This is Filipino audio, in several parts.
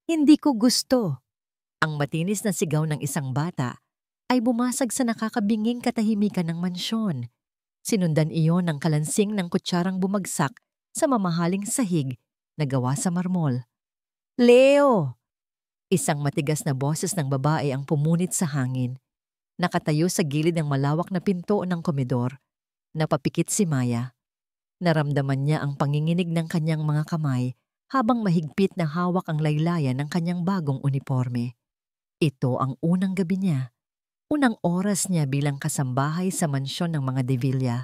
Hindi ko gusto. Ang matinis na sigaw ng isang bata ay bumasag sa nakakabinging katahimikan ng mansyon. Sinundan iyon ng kalansing ng kutsarang bumagsak sa mamahaling sahig na gawa sa marmol. Leo! Isang matigas na boses ng babae ang pumunit sa hangin. Nakatayo sa gilid ng malawak na pinto ng komedor. Napapikit si Maya. Naramdaman niya ang panginginig ng kanyang mga kamay habang mahigpit na hawak ang laylayan ng kanyang bagong uniforme. Ito ang unang gabi niya. Unang oras niya bilang kasambahay sa mansyon ng mga De Villa.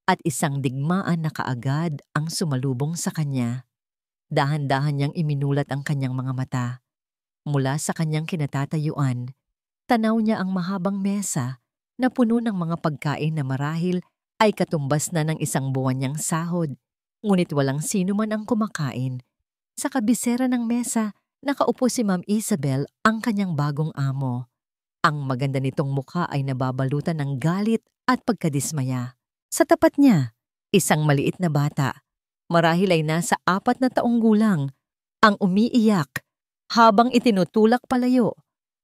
At isang digmaan na kaagad ang sumalubong sa kanya. Dahan-dahan niyang iminulat ang kanyang mga mata. Mula sa kanyang kinatatayuan, tanaw niya ang mahabang mesa na puno ng mga pagkain na marahil ay katumbas na ng isang buwan niyang sahod. Ngunit walang sino man ang kumakain. Sa kabisera ng mesa, nakaupo si Ma'am Isabel, ang kanyang bagong amo. Ang maganda nitong mukha ay nababalutan ng galit at pagkadismaya. Sa tapat niya, isang maliit na bata, marahil ay nasa 4 na taong gulang, ang umiiyak habang itinutulak palayo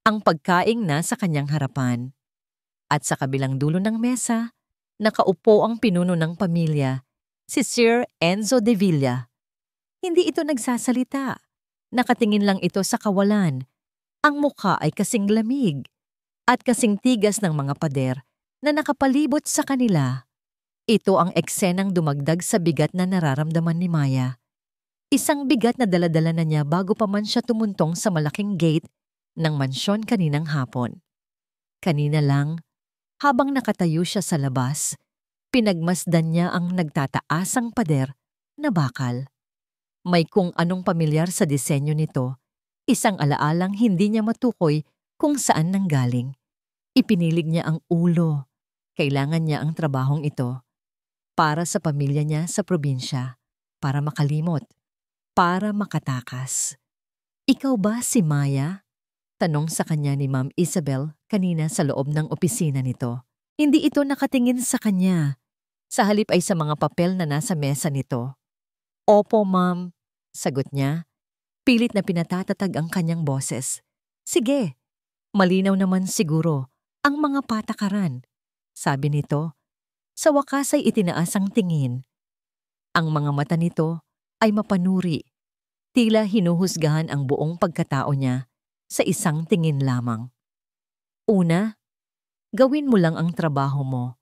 ang pagkaing nasa kanyang harapan. At sa kabilang dulo ng mesa, nakaupo ang pinuno ng pamilya, si Sir Enzo De Villa. Hindi ito nagsasalita. Nakatingin lang ito sa kawalan. Ang mukha ay kasing lamig at kasing tigas ng mga pader na nakapalibot sa kanila. Ito ang eksenang dumagdag sa bigat na nararamdaman ni Maya. Isang bigat na daladala na niya bago pa man siya tumuntong sa malaking gate ng mansyon kaninang hapon. Kanina lang, habang nakatayo siya sa labas, pinagmasdan niya ang nagtataasang pader na bakal. May kung anong pamilyar sa disenyo nito, isang alaalang hindi niya matukoy kung saan nanggaling. Ipinilig niya ang ulo. Kailangan niya ang trabahong ito para sa pamilya niya sa probinsya, para makalimot, para makatakas. Ikaw ba si Maya? Tanong sa kanya ni Ma'am Isabel kanina sa loob ng opisina nito. Hindi ito nakatingin sa kanya. Sa halip ay sa mga papel na nasa mesa nito. Opo, ma'am, sagot niya. Pilit na pinatatatag ang kanyang boses. Sige, malinaw naman siguro ang mga patakaran, sabi nito. Sa wakas ay itinaas ang tingin. Ang mga mata nito ay mapanuri. Tila hinuhusgahan ang buong pagkatao niya sa isang tingin lamang. Una, gawin mo lang ang trabaho mo.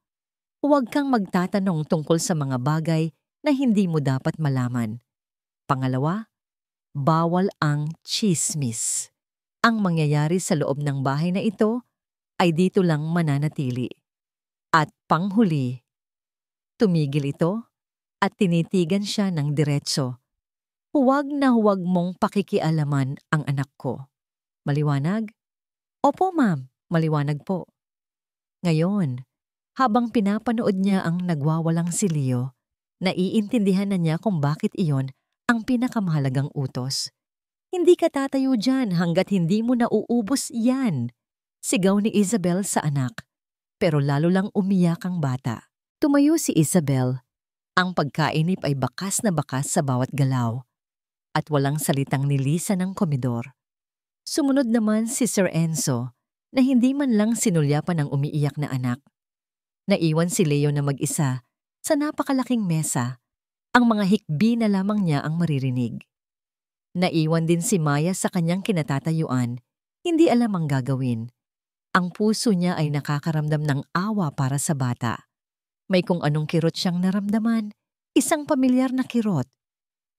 Huwag kang magtatanong tungkol sa mga bagay na hindi mo dapat malaman. Pangalawa, bawal ang chismis. Ang mangyayari sa loob ng bahay na ito ay dito lang mananatili. At panghuli, tumigil ito at tinitigan siya ng diretso. Huwag na huwag mong pakikialaman ang anak ko. Maliwanag? Opo, ma'am. Maliwanag po. Ngayon, habang pinapanood niya ang nagwawalang si Leo, naiintindihan na niya kung bakit iyon ang pinakamahalagang utos. Hindi ka tatayo dyan hanggat hindi mo nauubos yan. Sigaw ni Isabel sa anak, pero lalo lang umiyak ang bata. Tumayo si Isabel. Ang pagkainip ay bakas na bakas sa bawat galaw at walang salitang nilisan ng komedor. Sumunod naman si Sir Enzo na hindi man lang sinulyapan ng umiiyak na anak. Naiwan si Leo na mag-isa sa napakalaking mesa. Ang mga hikbi na lamang niya ang maririnig. Naiwan din si Maya sa kanyang kinatatayuan, hindi alam ang gagawin. Ang puso niya ay nakakaramdam ng awa para sa bata. May kung anong kirot siyang naramdaman, isang pamilyar na kirot.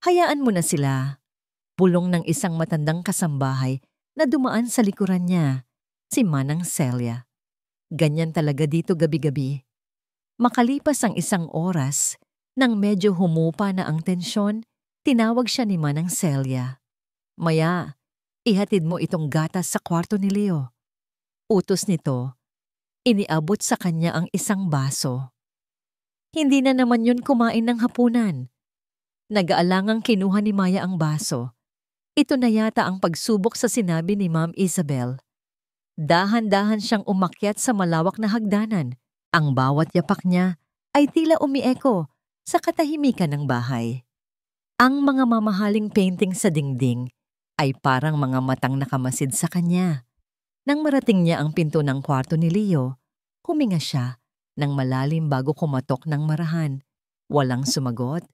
Hayaan mo na sila. Bulong ng isang matandang kasambahay na dumaan sa likuran niya, si Manang Celia. Ganyan talaga dito gabi-gabi. Makalipas ang isang oras, nang medyo humupa na ang tensyon, tinawag siya ni Manang Celia. Maya, ihatid mo itong gatas sa kwarto ni Leo. Utos nito, iniabot sa kanya ang isang baso. Hindi na naman yun kumain ng hapunan. Nag-aalangang kinuha ni Maya ang baso. Ito na yata ang pagsubok sa sinabi ni Ma'am Isabel. Dahan-dahan siyang umakyat sa malawak na hagdanan. Ang bawat yapak niya ay tila umieko sa katahimikan ng bahay. Ang mga mamahaling painting sa dingding ay parang mga matang nakamasid sa kanya. Nang marating niya ang pinto ng kwarto ni Leo, huminga siya nang malalim bago kumatok ng marahan. Walang sumagot.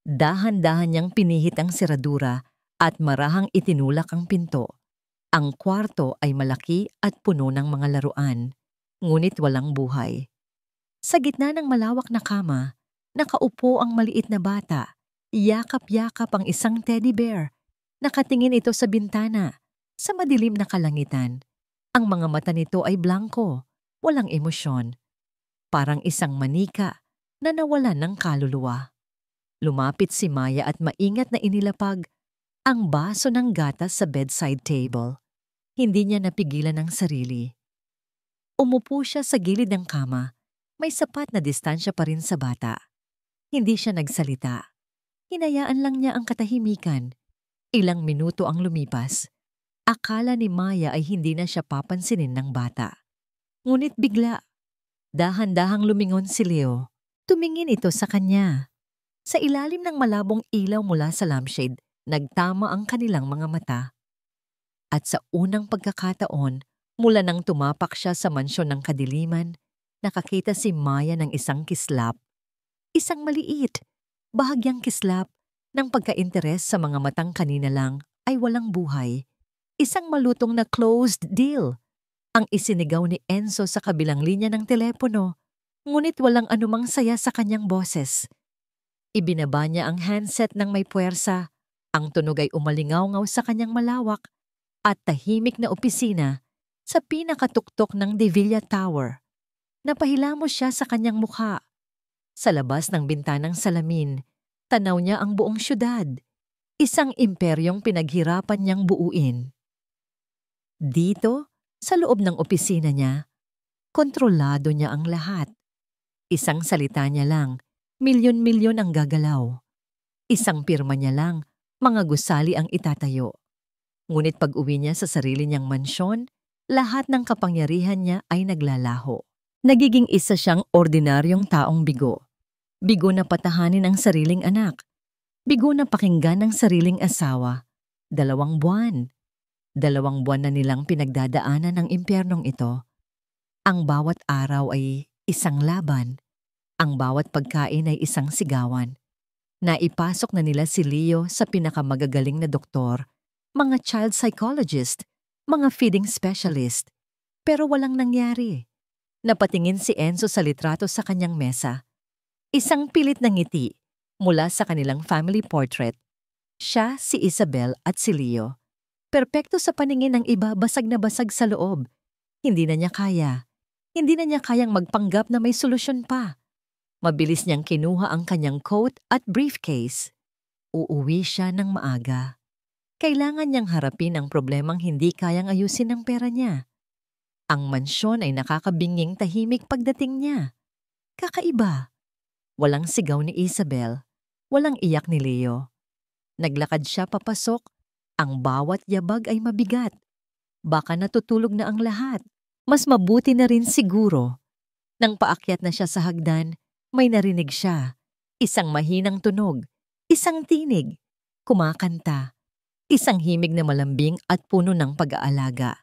Dahan-dahan niyang pinihit ang seradura at marahang itinulak ang pinto. Ang kwarto ay malaki at puno ng mga laruan, ngunit walang buhay. Sa gitna ng malawak na kama, nakaupo ang maliit na bata. Yakap-yakap ang isang teddy bear. Nakatingin ito sa bintana, sa madilim na kalangitan. Ang mga mata nito ay blanko, walang emosyon. Parang isang manika na nawalan ng kaluluwa. Lumapit si Maya at maingat na inilapag ang baso ng gatas sa bedside table. Hindi niya napigilan ang sarili. Umupo siya sa gilid ng kama. May sapat na distansya pa rin sa bata. Hindi siya nagsalita. Hinayaan lang niya ang katahimikan. Ilang minuto ang lumipas. Akala ni Maya ay hindi na siya papansinin ng bata. Ngunit bigla, dahan-dahang lumingon si Leo. Tumingin ito sa kanya. Sa ilalim ng malabong ilaw mula sa lampshade, nagtama ang kanilang mga mata. At sa unang pagkakataon, mula nang tumapak siya sa mansyon ng kadiliman, nakakita si Maya ng isang kislap. Isang maliit, bahagyang kislap ng pagka-interes sa mga matang kanina lang ay walang buhay. Isang malutong na closed deal ang isinigaw ni Enzo sa kabilang linya ng telepono, ngunit walang anumang saya sa kanyang boses. Ibinaba niya ang handset ng may puwersa. Ang tunog ay umalingaw-ngaw sa kanyang malawak at tahimik na opisina sa pinakatuktok ng De Villa Tower. Napahilamos siya sa kanyang mukha. Sa labas ng bintanang salamin, tanaw niya ang buong syudad. Isang imperyong pinaghirapan niyang buuin. Dito, sa loob ng opisina niya, kontrolado niya ang lahat. Isang salita niya lang, milyon-milyon ang gagalaw. Isang pirma niya lang, mga gusali ang itatayo. Ngunit pag-uwi niya sa sarili niyang mansyon, lahat ng kapangyarihan niya ay naglalaho. Nagiging isa siyang ordinaryong taong bigo. Bigo na patahanin ang sariling anak. Bigo na pakinggan ang sariling asawa. 2 buwan. 2 buwan na nilang pinagdadaanan ng impyernong ito. Ang bawat araw ay isang laban. Ang bawat pagkain ay isang sigawan. Naipasok na nila si Leo sa pinakamagagaling na doktor, mga child psychologist, mga feeding specialist. Pero walang nangyari. Napatingin si Enzo sa litrato sa kanyang mesa. Isang pilit na ngiti mula sa kanilang family portrait. Siya, si Isabel at si Leo. Perpekto sa paningin ng iba, basag na basag sa loob. Hindi na niya kaya. Hindi na niya kayang magpanggap na may solusyon pa. Mabilis niyang kinuha ang kanyang coat at briefcase. Uuwi siya ng maaga. Kailangan niyang harapin ang problemang hindi kayang ayusin ng pera niya. Ang mansyon ay nakakabinging tahimik pagdating niya. Kakaiba. Walang sigaw ni Isabel. Walang iyak ni Leo. Naglakad siya papasok. Ang bawat yabag ay mabigat. Baka natutulog na ang lahat. Mas mabuti na rin siguro. Nang paakyat na siya sa hagdan, may narinig siya. Isang mahinang tunog. Isang tinig. Kumakanta. Isang himig na malambing at puno ng pag-aalaga.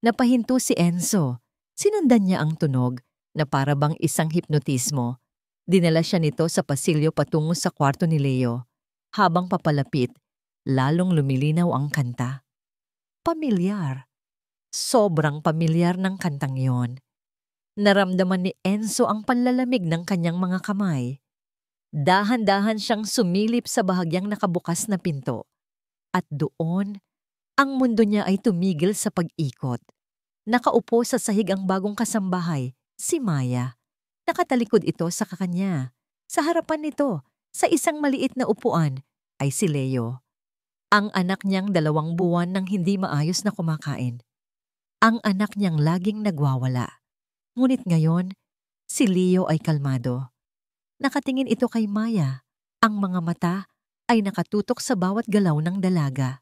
Napahinto si Enzo. Sinundan niya ang tunog na para bang isang hipnotismo. Dinala siya nito sa pasilyo patungo sa kwarto ni Leo. Habang papalapit, lalong lumilinaw ang kanta. Pamilyar. Sobrang pamilyar ng kantang yon. Naramdaman ni Enzo ang panlalamig ng kanyang mga kamay. Dahan-dahan siyang sumilip sa bahagyang nakabukas na pinto. At doon, ang mundo niya ay tumigil sa pag-ikot. Nakaupo sa sahig ang bagong kasambahay, si Maya. Nakatalikod ito sa kanya. Sa harapan nito, sa isang maliit na upuan, ay si Leo. Ang anak niyang 2 buwan nang hindi maayos na kumakain. Ang anak niyang laging nagwawala. Ngunit ngayon, si Leo ay kalmado. Nakatingin ito kay Maya. Ang mga mata ay nakatutok sa bawat galaw ng dalaga.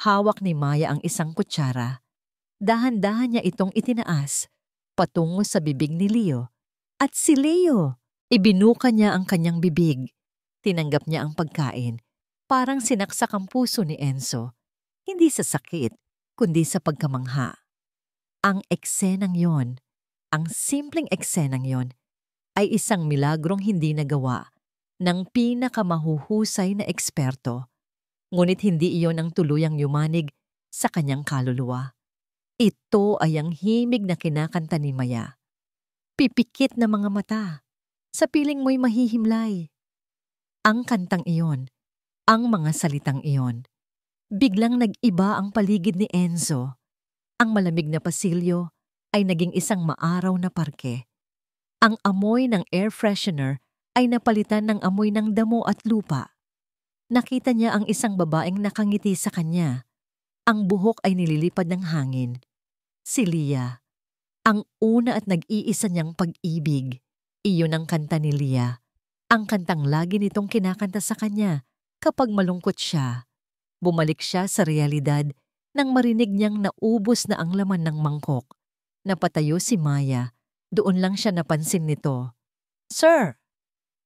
Hawak ni Maya ang isang kutsara. Dahan-dahan niya itong itinaas, patungo sa bibig ni Leo. At si Leo, ibinuka niya ang kanyang bibig. Tinanggap niya ang pagkain. Parang sinaksak ang puso ni Enzo. Hindi sa sakit, kundi sa pagkamangha. Ang eksenang yon, ang simpleng eksenang yon, ay isang milagrong hindi nagawa ng pinakamahuhusay na eksperto. Ngunit hindi iyon ang tuluyang yumanig sa kanyang kaluluwa. Ito ay ang himig na kinakanta ni Maya. Pipikit na mga mata, sa piling mo'y mahihimlay. Ang kantang iyon, ang mga salitang iyon. Biglang nag-iba ang paligid ni Enzo. Ang malamig na pasilyo ay naging isang maaraw na parke. Ang amoy ng air freshener ay napalitan ng amoy ng damo at lupa. Nakita niya ang isang babaeng nakangiti sa kanya. Ang buhok ay nililipad ng hangin. Si Lia. Ang una at nag-iisa niyang pag-ibig. Iyon ang kanta ni Lia. Ang kantang lagi nitong kinakanta sa kanya kapag malungkot siya. Bumalik siya sa realidad nang marinig niyang naubos na ang laman ng mangkok. Napatayo si Maya. Doon lang siya napansin nito. "Sir!"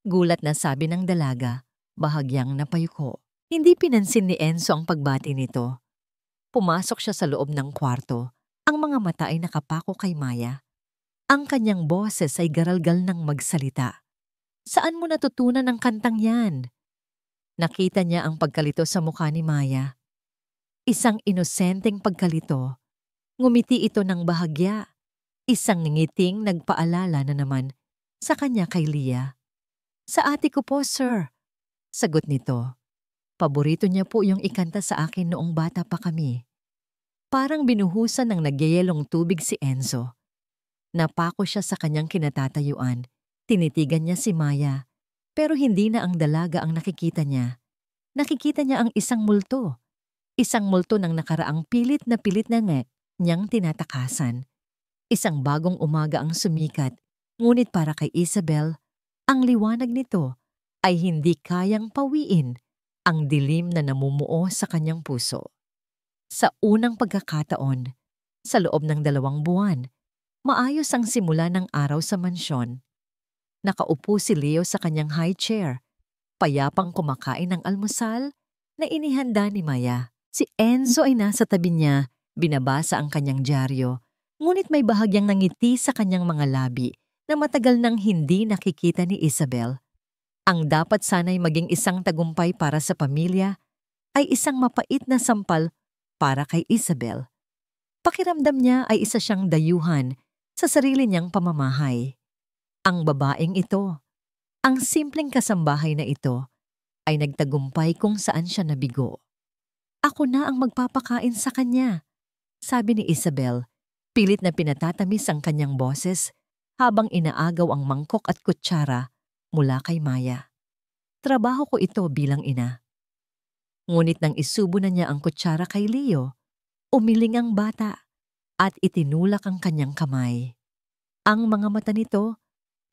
Gulat na sabi ng dalaga, bahagyang napayuko. Hindi pinansin ni Enzo ang pagbati nito. Pumasok siya sa loob ng kwarto. Ang mga mata ay nakapako kay Maya. Ang kanyang boses ay garalgal ng magsalita. "Saan mo natutunan ang kantang yan?" Nakita niya ang pagkalito sa mukha ni Maya. Isang inosenteng pagkalito. Ngumiti ito ng bahagya. Isang ngiting nagpaalala na naman sa kanya kay Lia. "Sa ate ko po, sir." Sagot nito. Paborito niya po yung ikanta sa akin noong bata pa kami. Parang binuhusan ng nagyayelong tubig si Enzo. Napako siya sa kanyang kinatatayuan. Tinitigan niya si Maya. Pero hindi na ang dalaga ang nakikita niya. Nakikita niya ang isang multo. Isang multo ng nakaraang pilit na niyang tinatakasan. Isang bagong umaga ang sumikat. Ngunit para kay Isabel, ang liwanag nito ay hindi kayang pawiin ang dilim na namumuo sa kanyang puso. Sa unang pagkakataon, sa loob ng 2 buwan, maayos ang simula ng araw sa mansyon. Nakaupo si Leo sa kanyang high chair, payapang kumakain ng almusal na inihanda ni Maya. Si Enzo ay nasa tabi niya, binabasa ang kanyang dyaryo, ngunit may bahagyang nangiti sa kanyang mga labi na matagal nang hindi nakikita ni Isabel. Ang dapat sana'y maging isang tagumpay para sa pamilya ay isang mapait na sampal para kay Isabel. Pakiramdam niya ay isa siyang dayuhan sa sarili niyang pamamahay. Ang babaeng ito, ang simpleng kasambahay na ito, ay nagtagumpay kung saan siya nabigo. "Ako na ang magpapakain sa kanya," sabi ni Isabel. Pilit na pinatatamis ang kanyang boses habang inaagaw ang mangkok at kutsara mula kay Maya. "Trabaho ko ito bilang ina." Ngunit nang isubo na niya ang kutsara kay Leo, umiling ang bata at itinulak ang kanyang kamay. Ang mga mata nito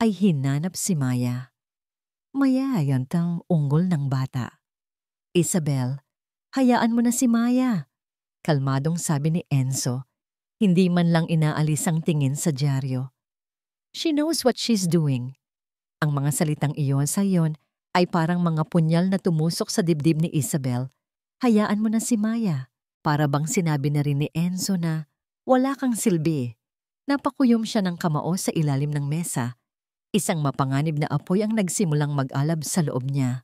ay hinanap si Maya. Mayayantang unggol ng bata. "Isabel, hayaan mo na si Maya," kalmadong sabi ni Enzo. Hindi man lang inaalis ang tingin sa dyaryo. "She knows what she's doing." Ang mga salitang iyon sa iyon ay parang mga punyal na tumusok sa dibdib ni Isabel. Hayaan mo na si Maya. Para bang sinabi na rin ni Enzo na wala kang silbi. Napakuyom siya ng kamao sa ilalim ng mesa. Isang mapanganib na apoy ang nagsimulang mag-alab sa loob niya.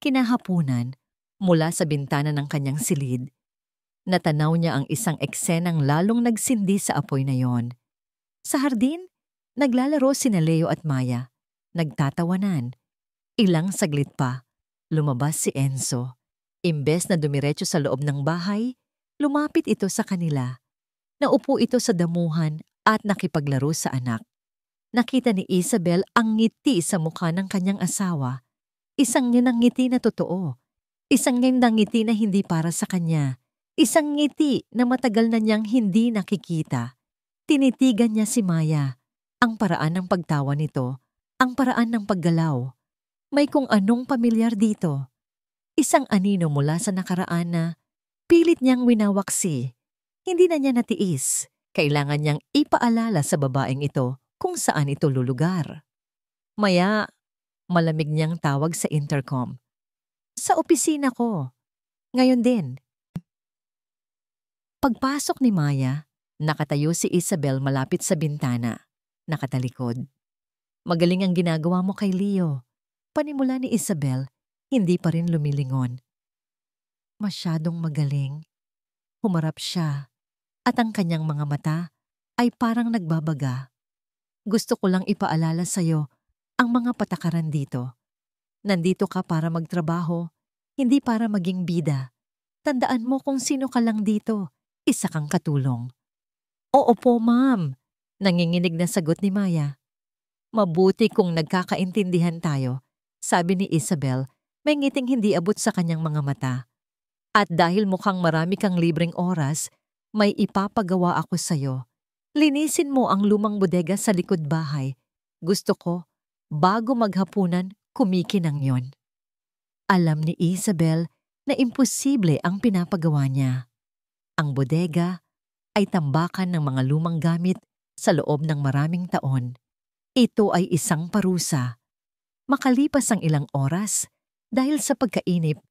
Kinahapunan, mula sa bintana ng kanyang silid, natanaw niya ang isang eksenang lalong nagsindi sa apoy na yon. Sa hardin, naglalaro sina Leo at Maya. Nagtatawanan. Ilang saglit pa, lumabas si Enzo. Imbes na dumiretso sa loob ng bahay, lumapit ito sa kanila. Naupo ito sa damuhan at nakipaglaro sa anak. Nakita ni Isabel ang ngiti sa mukha ng kanyang asawa. Isang niyang ngiti na totoo. Isang niyang ngiti na hindi para sa kanya. Isang ngiti na matagal na niyang hindi nakikita. Tinitigan niya si Maya. Ang paraan ng pagtawa nito, ang paraan ng paggalaw. May kung anong pamilyar dito. Isang anino mula sa nakaraan na pilit niyang winawaksi. Hindi na niya natiis. Kailangan niyang ipaalala sa babaeng ito kung saan ito lulugar. Maya, malamig niyang tawag sa intercom. "Sa opisina ko. Ngayon din." Pagpasok ni Maya, nakatayo si Isabel malapit sa bintana, nakatalikod. Magaling ang ginagawa mo kay Leo. Panimula ni Isabel, hindi pa rin lumilingon. Masyadong magaling. Humarap siya at ang kanyang mga mata ay parang nagbabaga. Gusto ko lang ipaalala sa'yo ang mga patakaran dito. Nandito ka para magtrabaho, hindi para maging bida. Tandaan mo kung sino ka lang dito, isa kang katulong. Oo po, ma'am. Nanginginig na sagot ni Maya. Mabuti kung nagkakaintindihan tayo, sabi ni Isabel, may ngiting hindi abot sa kanyang mga mata. At dahil mukhang marami kang libreng oras, may ipapagawa ako sa'yo. Linisin mo ang lumang bodega sa likod bahay. Gusto ko, bago maghapunan, kumikinang yon. Alam ni Isabel na imposible ang pinapagawa niya. Ang bodega ay tambakan ng mga lumang gamit sa loob ng maraming taon. Ito ay isang parusa. Makalipas ang ilang oras, dahil sa pagkainip,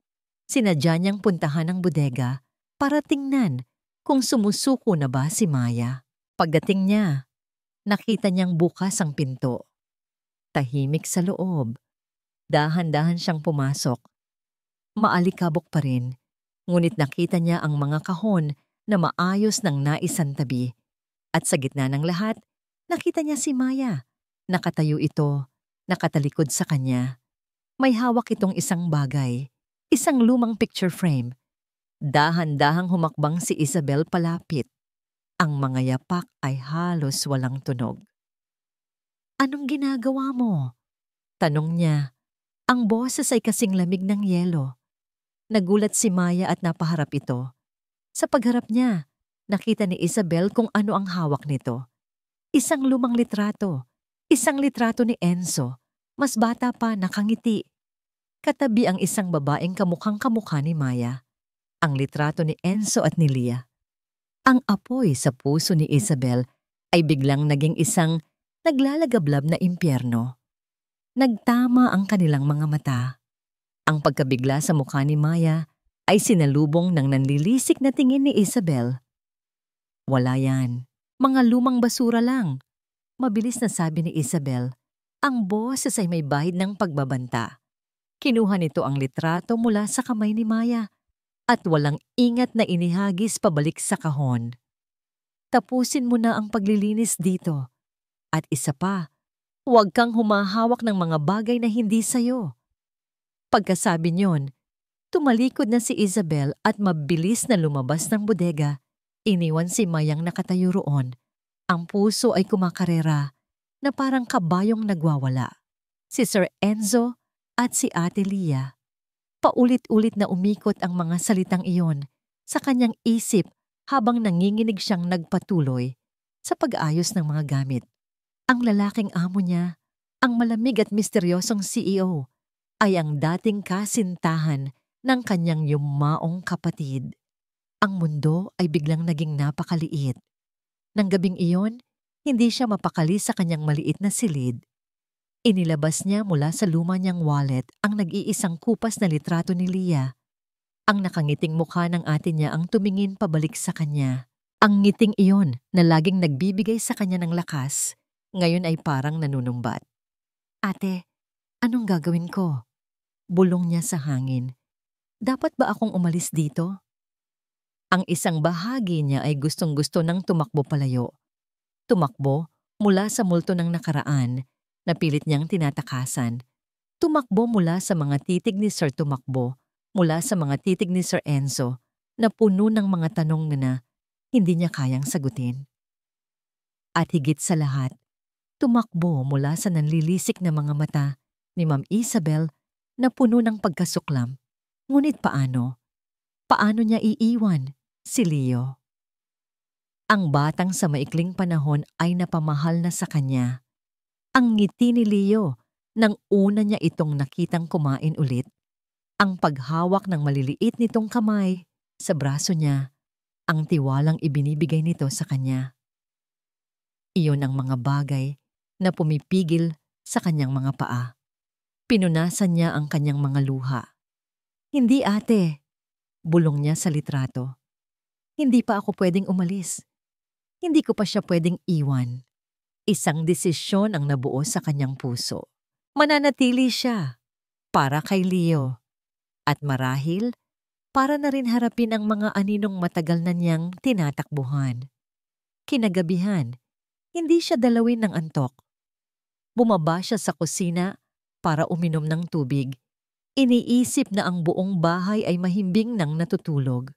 sinadya niyang puntahan ang bodega para tingnan kung sumusuko na ba si Maya. Pagdating niya, nakita niyang bukas ang pinto. Tahimik sa loob. Dahan-dahan siyang pumasok. Maalikabok pa rin, ngunit nakita niya ang mga kahon na maayos ng naisantabi. At sa gitna ng lahat, nakita niya si Maya. Nakatayo ito, nakatalikod sa kanya. May hawak itong isang bagay, isang lumang picture frame. Dahan-dahang humakbang si Isabel palapit. Ang mga yapak ay halos walang tunog. Anong ginagawa mo? Tanong niya. Ang boses ay kasing lamig ng yelo. Nagulat si Maya at napaharap ito. Sa pagharap niya, nakita ni Isabel kung ano ang hawak nito. Isang lumang litrato. Isang litrato ni Enzo. Mas bata pa, nakangiti. Katabi ang isang babaeng kamukhang-kamukha ni Maya. Ang litrato ni Enzo at ni Lia. Ang apoy sa puso ni Isabel ay biglang naging isang naglalagablab na impyerno. Nagtama ang kanilang mga mata. Ang pagkabigla sa mukha ni Maya ay sinalubong ng nanlilisik na tingin ni Isabel. Wala yan. Mga lumang basura lang. Mabilis na sabi ni Isabel. Ang boses ay may bahid ng pagbabanta. Kinuha nito ang litrato mula sa kamay ni Maya at walang ingat na inihagis pabalik sa kahon. Tapusin mo na ang paglilinis dito. At isa pa, huwag kang humahawak ng mga bagay na hindi sayo. Pagkasabi niyon, tumalikod na si Isabel at mabilis na lumabas ng bodega. Iniwan si Mayang nakatayo roon. Ang puso ay kumakarera na parang kabayong nagwawala. Si Sir Enzo at si Ate Lia. Paulit-ulit na umikot ang mga salitang iyon sa kanyang isip habang nanginginig siyang nagpatuloy sa pag-ayos ng mga gamit. Ang lalaking amo niya, ang malamig at misteryosong CEO, ay ang dating kasintahan ng kanyang yumaong kapatid. Ang mundo ay biglang naging napakaliit. Nang gabing iyon, hindi siya mapakali sa kanyang maliit na silid. Inilabas niya mula sa luma niyang wallet ang nag-iisang kupas na litrato ni Lia. Ang nakangiting mukha ng ate niya ang tumingin pabalik sa kanya. Ang ngiting iyon na laging nagbibigay sa kanya ng lakas, ngayon ay parang nanunumbat. Ate, anong gagawin ko? Bulong niya sa hangin. Dapat ba akong umalis dito? Ang isang bahagi niya ay gustong-gusto ng tumakbo palayo. Tumakbo mula sa multo ng nakaraan na pilit niyang tinatakasan. Tumakbo mula sa mga titig ni Sir Tumakbo, mula sa mga titig ni Sir Enzo na puno ng mga tanong na hindi niya kayang sagutin. At higit sa lahat, tumakbo mula sa nanlilisik na mga mata ni Ma'am Isabel na puno ng pagkasuklam. Ngunit paano? Paano niya iiwan si Leo? Ang batang sa maikling panahon ay napamahal na sa kanya. Ang ngiti ni Leo nang una niya itong nakitang kumain ulit. Ang paghawak ng maliliit nitong kamay sa braso niya, ang tiwalang ibinibigay nito sa kanya. Iyon ang mga bagay na pumipigil sa kanyang mga paa. Pinunasan niya ang kanyang mga luha. Hindi ate, bulong niya sa litrato. Hindi pa ako pwedeng umalis. Hindi ko pa siya pwedeng iwan. Isang desisyon ang nabuo sa kanyang puso. Mananatili siya para kay Leo at marahil para na rin harapin ang mga aninong matagal na niyang tinatakbuhan. Kinagabihan, hindi siya dalawin ng antok. Bumaba siya sa kusina para uminom ng tubig. Iniisip na ang buong bahay ay mahimbing nang natutulog.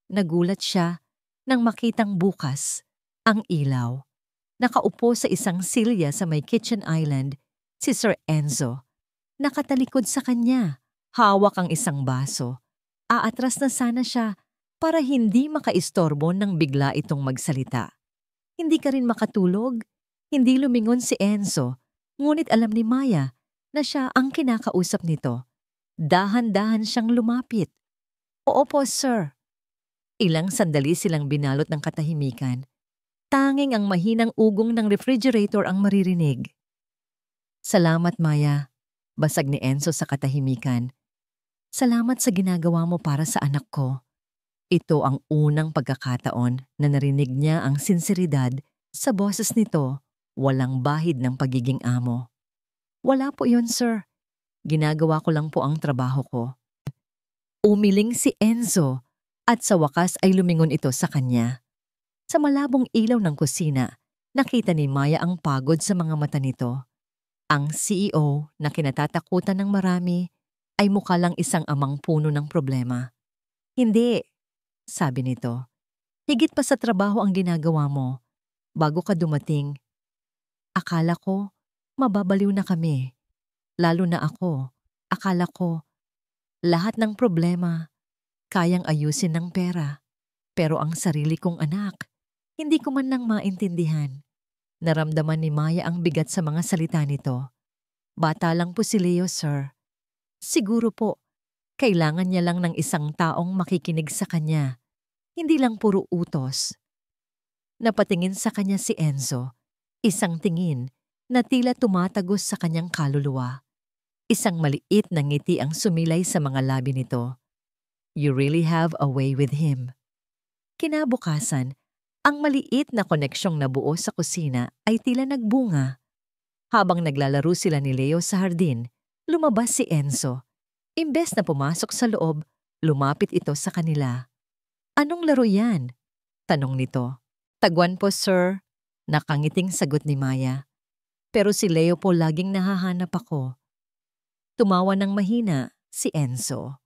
Nagulat siya nang makitang bukas ang ilaw. Nakaupo sa isang silya sa may kitchen island si Sir Enzo. Nakatalikod sa kanya, hawak ang isang baso. Aatras na sana siya para hindi makaistorbo nang bigla itong magsalita. Hindi ka rin makatulog? Hindi lumingon si Enzo, ngunit alam ni Maya na siya ang kinakausap nito. Dahan-dahan siyang lumapit. Oo po, sir. Ilang sandali silang binalot ng katahimikan. Tanging ang mahinang ugong ng refrigerator ang maririnig. Salamat, Maya. Basag ni Enzo sa katahimikan. Salamat sa ginagawa mo para sa anak ko. Ito ang unang pagkakataon na narinig niya ang sinseridad sa boses nito, walang bahid ng pagiging amo. Wala po yon, sir. Ginagawa ko lang po ang trabaho ko. Umiling si Enzo at sa wakas ay lumingon ito sa kanya. Sa malabong ilaw ng kusina, nakita ni Maya ang pagod sa mga mata nito. Ang CEO na kinatatakutan ng marami ay mukha lang isang amang puno ng problema. Hindi, sabi nito. Higit pa sa trabaho ang ginagawa mo. Bago ka dumating, akala ko mababaliw na kami. Lalo na ako, akala ko lahat ng problema kayang ayusin ng pera. Pero ang sarili kong anak, hindi ko man lang maintindihan. Naramdaman ni Maya ang bigat sa mga salita nito. Bata lang po si Leo, sir. Siguro po, kailangan niya lang ng isang taong makikinig sa kanya. Hindi lang puro utos. Napatingin sa kanya si Enzo. Isang tingin na tila tumatagos sa kanyang kaluluwa. Isang maliit na ngiti ang sumilay sa mga labi nito. You really have a way with him. Kinabukasan, ang maliit na koneksyong nabuo sa kusina ay tila nagbunga. Habang naglalaro sila ni Leo sa hardin, lumabas si Enzo. Imbes na pumasok sa loob, lumapit ito sa kanila. Anong laro yan? Tanong nito. Tagwan po, sir. Nakangiting sagot ni Maya. Pero si Leo po laging nahahanap ako. Tumawa ng mahina si Enzo.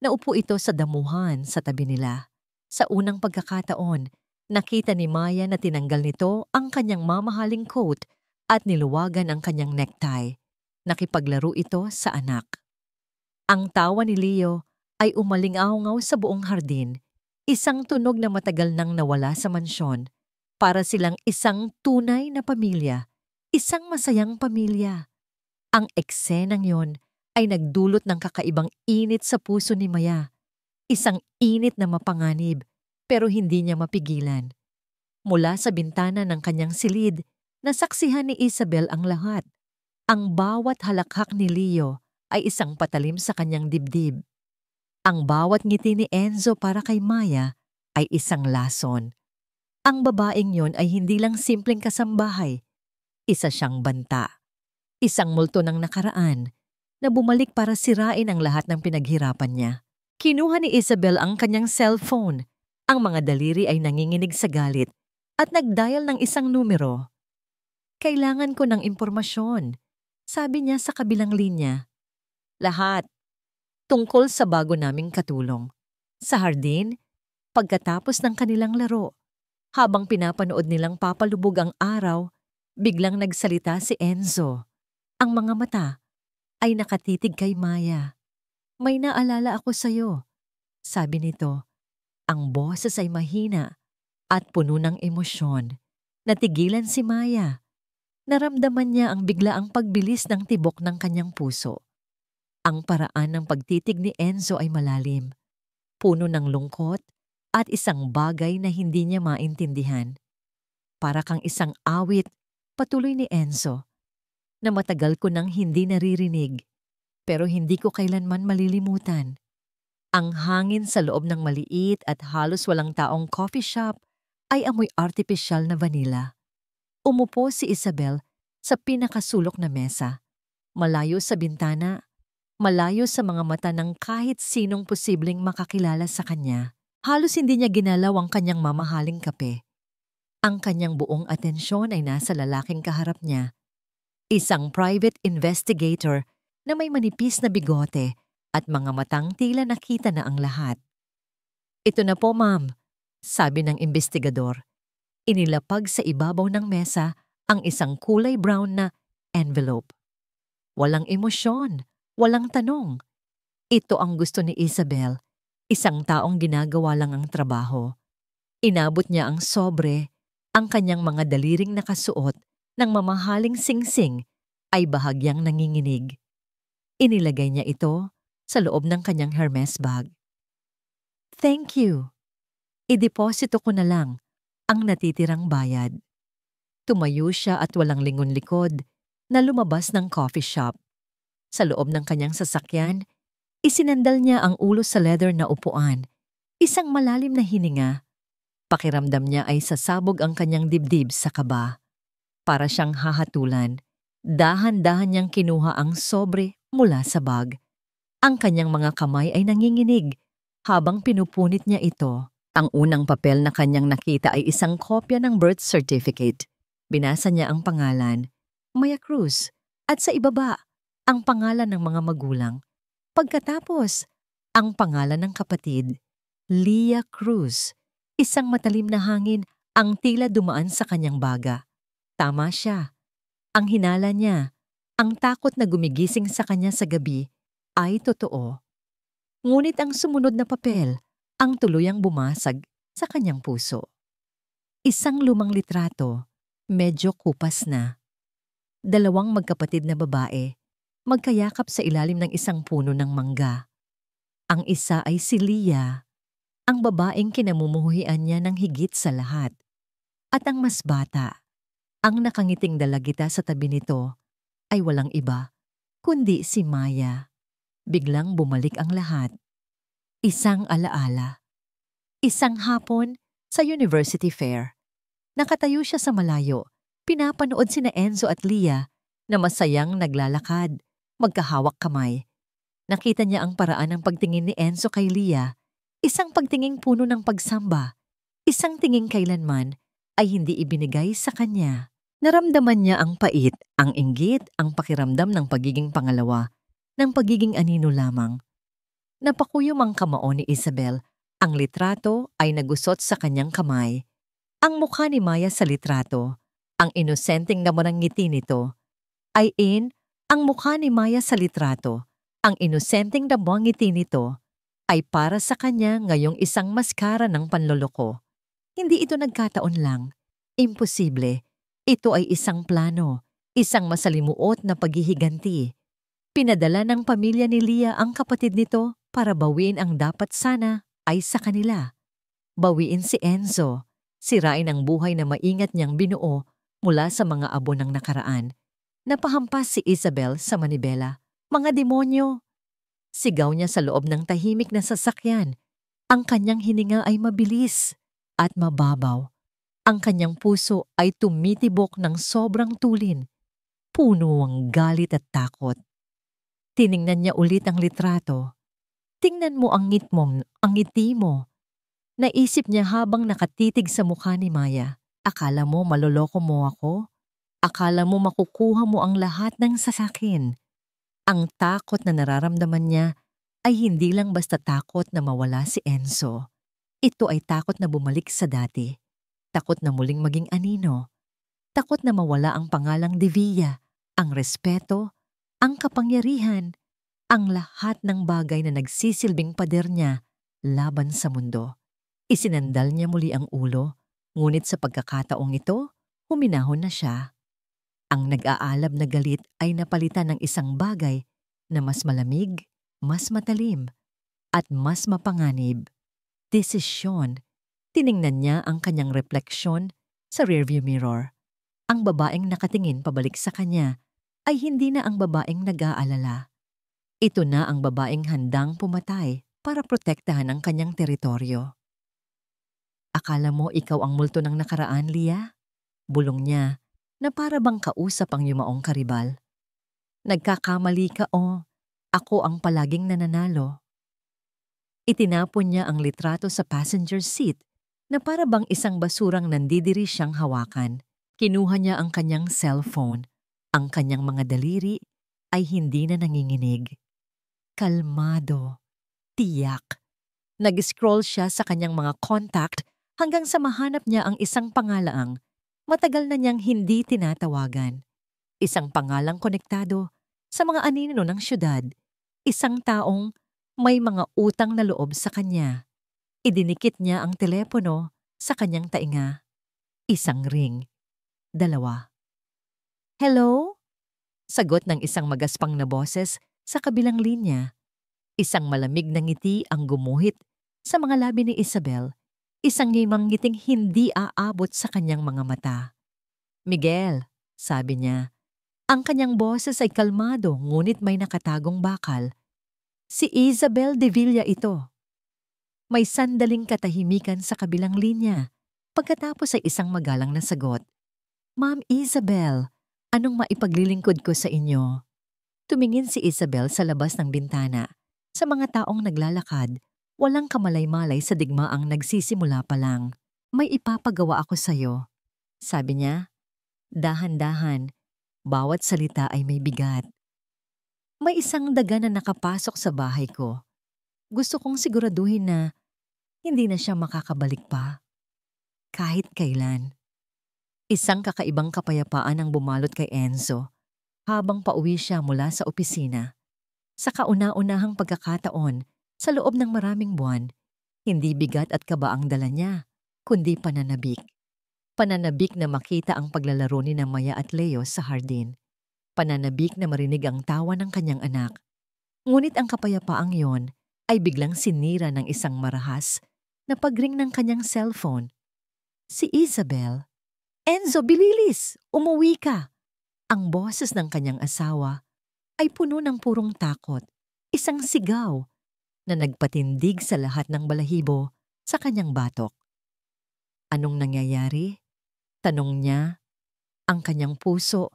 Naupo ito sa damuhan sa tabi nila. Sa unang pagkakataon, nakita ni Maya na tinanggal nito ang kanyang mamahaling coat at niluwagan ang kanyang necktie. Nakipaglaro ito sa anak. Ang tawa ni Leo ay umaling-aungaw sa buong hardin. Isang tunog na matagal nang nawala sa mansyon. Para silang isang tunay na pamilya. Isang masayang pamilya. Ang eksenang yon ay nagdulot ng kakaibang init sa puso ni Maya. Isang init na mapanganib, pero hindi niya mapigilan. Mula sa bintana ng kanyang silid, nasaksihan ni Isabel ang lahat. Ang bawat halakhak ni Leo ay isang patalim sa kanyang dibdib. Ang bawat ngiti ni Enzo para kay Maya ay isang lason. Ang babaeng yon ay hindi lang simpleng kasambahay. Isa siyang banta. Isang multo ng nakaraan na bumalik para sirain ang lahat ng pinaghirapan niya. Kinuha ni Isabel ang kanyang cellphone. Ang mga daliri ay nanginginig sa galit at nagdial ng isang numero. Kailangan ko ng impormasyon, sabi niya sa kabilang linya. Lahat. Tungkol sa bago naming katulong. Sa hardin, pagkatapos ng kanilang laro, habang pinapanood nilang papalubog ang araw, biglang nagsalita si Enzo. Ang mga mata ay nakatitig kay Maya. May naalala ako sa'yo, sabi nito. Ang boses ay mahina at puno ng emosyon. Natigilan si Maya. Naramdaman niya ang biglaang pagbilis ng tibok ng kanyang puso. Ang paraan ng pagtitig ni Enzo ay malalim, puno ng lungkot at isang bagay na hindi niya maintindihan. Para kang isang awit, patuloy ni Enzo, na matagal ko nang hindi naririnig, pero hindi ko kailanman malilimutan. Ang hangin sa loob ng maliit at halos walang taong coffee shop ay amoy artificial na vanilla. Umupo si Isabel sa pinakasulok na mesa, malayo sa bintana, malayo sa mga mata ng kahit sinong posibleng makakilala sa kanya. Halos hindi niya ginalaw ang kanyang mamahaling kape. Ang kanyang buong atensyon ay nasa lalaking kaharap niya, isang private investigator na may manipis na bigote at mga matang tila nakita na ang lahat. "Ito na po, ma'am," sabi ng investigador. Inilapag sa ibabaw ng mesa ang isang kulay brown na envelope. Walang emosyon, walang tanong. Ito ang gusto ni Isabel, isang taong ginagawa lang ang trabaho. Inabot niya ang sobre, ang kanyang mga daliring nakasuot ng mamahaling singsing ay bahagyang nanginginig. Inilagay niya ito sa loob ng kanyang Hermes bag. "Thank you. Ideposito ko na lang ang natitirang bayad." Tumayo siya at walang lingon-likod na lumabas ng coffee shop. Sa loob ng kanyang sasakyan, isinandal niya ang ulo sa leather na upuan. Isang malalim na hininga. Pakiramdam niya ay sasabog ang kanyang dibdib sa kaba. Para siyang hahatulan, dahan-dahan niyang kinuha ang sobre mula sa bag. Ang kanyang mga kamay ay nanginginig habang pinupunit niya ito. Ang unang papel na kanyang nakita ay isang kopya ng birth certificate. Binasa niya ang pangalan, Maya Cruz, at sa ibaba, ang pangalan ng mga magulang. Pagkatapos, ang pangalan ng kapatid, Leah Cruz. Isang matalim na hangin ang tila dumaan sa kanyang baga. Tama siya. Ang hinala niya, ang takot na gumigising sa kanya sa gabi, ay totoo. Ngunit ang sumunod na papel, ang tuluyang bumasag sa kanyang puso. Isang lumang litrato, medyo kupas na. Dalawang magkapatid na babae, magkayakap sa ilalim ng isang puno ng mangga. Ang isa ay si Leah, ang babaeng kinamumuhian niya ng higit sa lahat. At ang mas bata, ang nakangiting dalagita sa tabi nito, ay walang iba, kundi si Maya. Biglang bumalik ang lahat. Isang alaala. Isang hapon sa University Fair. Nakatayo siya sa malayo, pinapanood sina Enzo at Leah na masayang naglalakad, magkahawak kamay. Nakita niya ang paraan ng pagtingin ni Enzo kay Leah, isang pagtinging puno ng pagsamba, isang tinging kailanman ay hindi ibinigay sa kanya. Naramdaman niya ang pait, ang inggit, ang pakiramdam ng pagiging pangalawa, ng pagiging anino lamang. Napakuyom ang kamao ni Isabel. Ang litrato ay nagusot sa kanyang kamay. Ang mukha ni Maya sa litrato, ang inosenteng namarang ngiti nito, ay ang mukha ni Maya sa litrato, ang inosenteng nabuang ngiti nito, ay para sa kanya ngayong isang maskara ng panloloko. Hindi ito nagkataon lang. Imposible. Ito ay isang plano, isang masalimuot na paghihiganti. Pinadala ng pamilya ni Leah ang kapatid nito para bawiin ang dapat sana ay sa kanila. Bawiin si Enzo, sirain ang buhay na maingat niyang binuo mula sa mga abo ng nakaraan. Napahampas si Isabel sa manibela. "Mga demonyo!" Sigaw niya sa loob ng tahimik na sasakyan. Ang kanyang hininga ay mabilis at mababaw. Ang kanyang puso ay tumitibok ng sobrang tulin, puno ang galit at takot. Tiningnan niya ulit ang litrato. "Tingnan mo ang ngiti mo." Naisip niya habang nakatitig sa mukha ni Maya. "Akala mo maloloko mo ako? Akala mo makukuha mo ang lahat ng sasakin?" Ang takot na nararamdaman niya ay hindi lang basta takot na mawala si Enzo. Ito ay takot na bumalik sa dati. Takot na muling maging anino. Takot na mawala ang pangalang Devilla, ang respeto, ang kapangyarihan, ang lahat ng bagay na nagsisilbing pader niya laban sa mundo. Isinandal niya muli ang ulo, ngunit sa pagkakataong ito, huminahon na siya. Ang nag-aalab na galit ay napalitan ng isang bagay na mas malamig, mas matalim, at mas mapanganib. Desisyon. Tiningnan niya ang kanyang refleksyon sa rearview mirror. Ang babaeng nakatingin pabalik sa kanya ay hindi na ang babaeng nag-aalala. Ito na ang babaeng handang pumatay para protektahan ang kanyang teritoryo. Akala mo ikaw ang multo ng nakaraan, Lia? Bulong niya na para bang kausap ang yumaong karibal. Nagkakamali ka o ako ang palaging nananalo. Itinapon niya ang litrato sa passenger seat na para bang isang basurang nandidiri siyang hawakan. Kinuha niya ang kanyang cellphone. Ang kanyang mga daliri ay hindi na nanginginig. Kalmado. Tiyak. Nag-scroll siya sa kanyang mga contact hanggang sa mahanap niya ang isang pangalaang matagal na niyang hindi tinatawagan. Isang pangalang konektado sa mga anino ng syudad. Isang taong may mga utang na loob sa kanya. Idinikit niya ang telepono sa kanyang tainga. Isang ring. 2. Hello? Sagot ng isang magaspang na boses sa kabilang linya. Isang malamig na ngiti ang gumuhit sa mga labi ni Isabel. Isang ngimang ngiting hindi aabot sa kanyang mga mata. Miguel, sabi niya. Ang kanyang boses ay kalmado ngunit may nakatagong bakal. Si Isabel de Villa ito. May sandaling katahimikan sa kabilang linya. Pagkatapos ay isang magalang na sagot. Ma'am Isabel, anong maipaglilingkod ko sa inyo? Tumingin si Isabel sa labas ng bintana. Sa mga taong naglalakad, walang kamalay-malay sa digmaang nagsisimula pa lang. May ipapagawa ako sa'yo. Sabi niya, dahan-dahan, bawat salita ay may bigat. May isang daga na nakapasok sa bahay ko. Gusto kong siguraduhin na hindi na siya makakabalik pa. Kahit kailan. Isang kakaibang kapayapaan ang bumalot kay Enzo habang pauwi siya mula sa opisina. Sa kauna-unahang pagkakataon, sa loob ng maraming buwan, hindi bigat at kaba ang dala niya, kundi pananabik. Pananabik na makita ang paglalaro ni Maya at Leo sa hardin. Pananabik na marinig ang tawa ng kanyang anak. Ngunit ang kapayapaang yon ay biglang sinira ng isang marahas na pagring ng kanyang cellphone. Si Isabel. Enzo, bililis! Umuwi ka! Ang boses ng kanyang asawa ay puno ng purong takot. Isang sigaw na nagpatindig sa lahat ng balahibo sa kanyang batok. Anong nangyayari? Tanong niya. Ang kanyang puso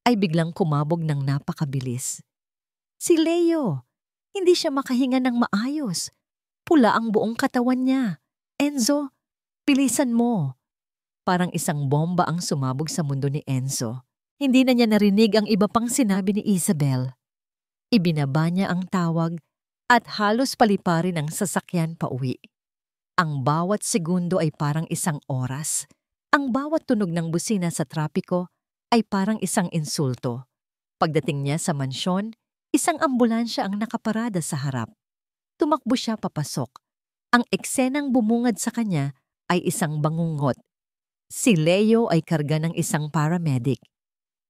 ay biglang kumabog ng napakabilis. Si Leo! Hindi siya makahinga ng maayos. Pula ang buong katawan niya. Enzo, bilisan mo! Parang isang bomba ang sumabog sa mundo ni Enzo. Hindi na niya narinig ang iba pang sinabi ni Isabel. Ibinaba niya ang tawag at halos paliparin ang sasakyan pauwi. Ang bawat segundo ay parang isang oras. Ang bawat tunog ng busina sa trapiko ay parang isang insulto. Pagdating niya sa mansyon, isang ambulansya ang nakaparada sa harap. Tumakbo siya papasok. Ang eksenang bumungad sa kanya ay isang bangungot. Si Leo ay karga ng isang paramedic.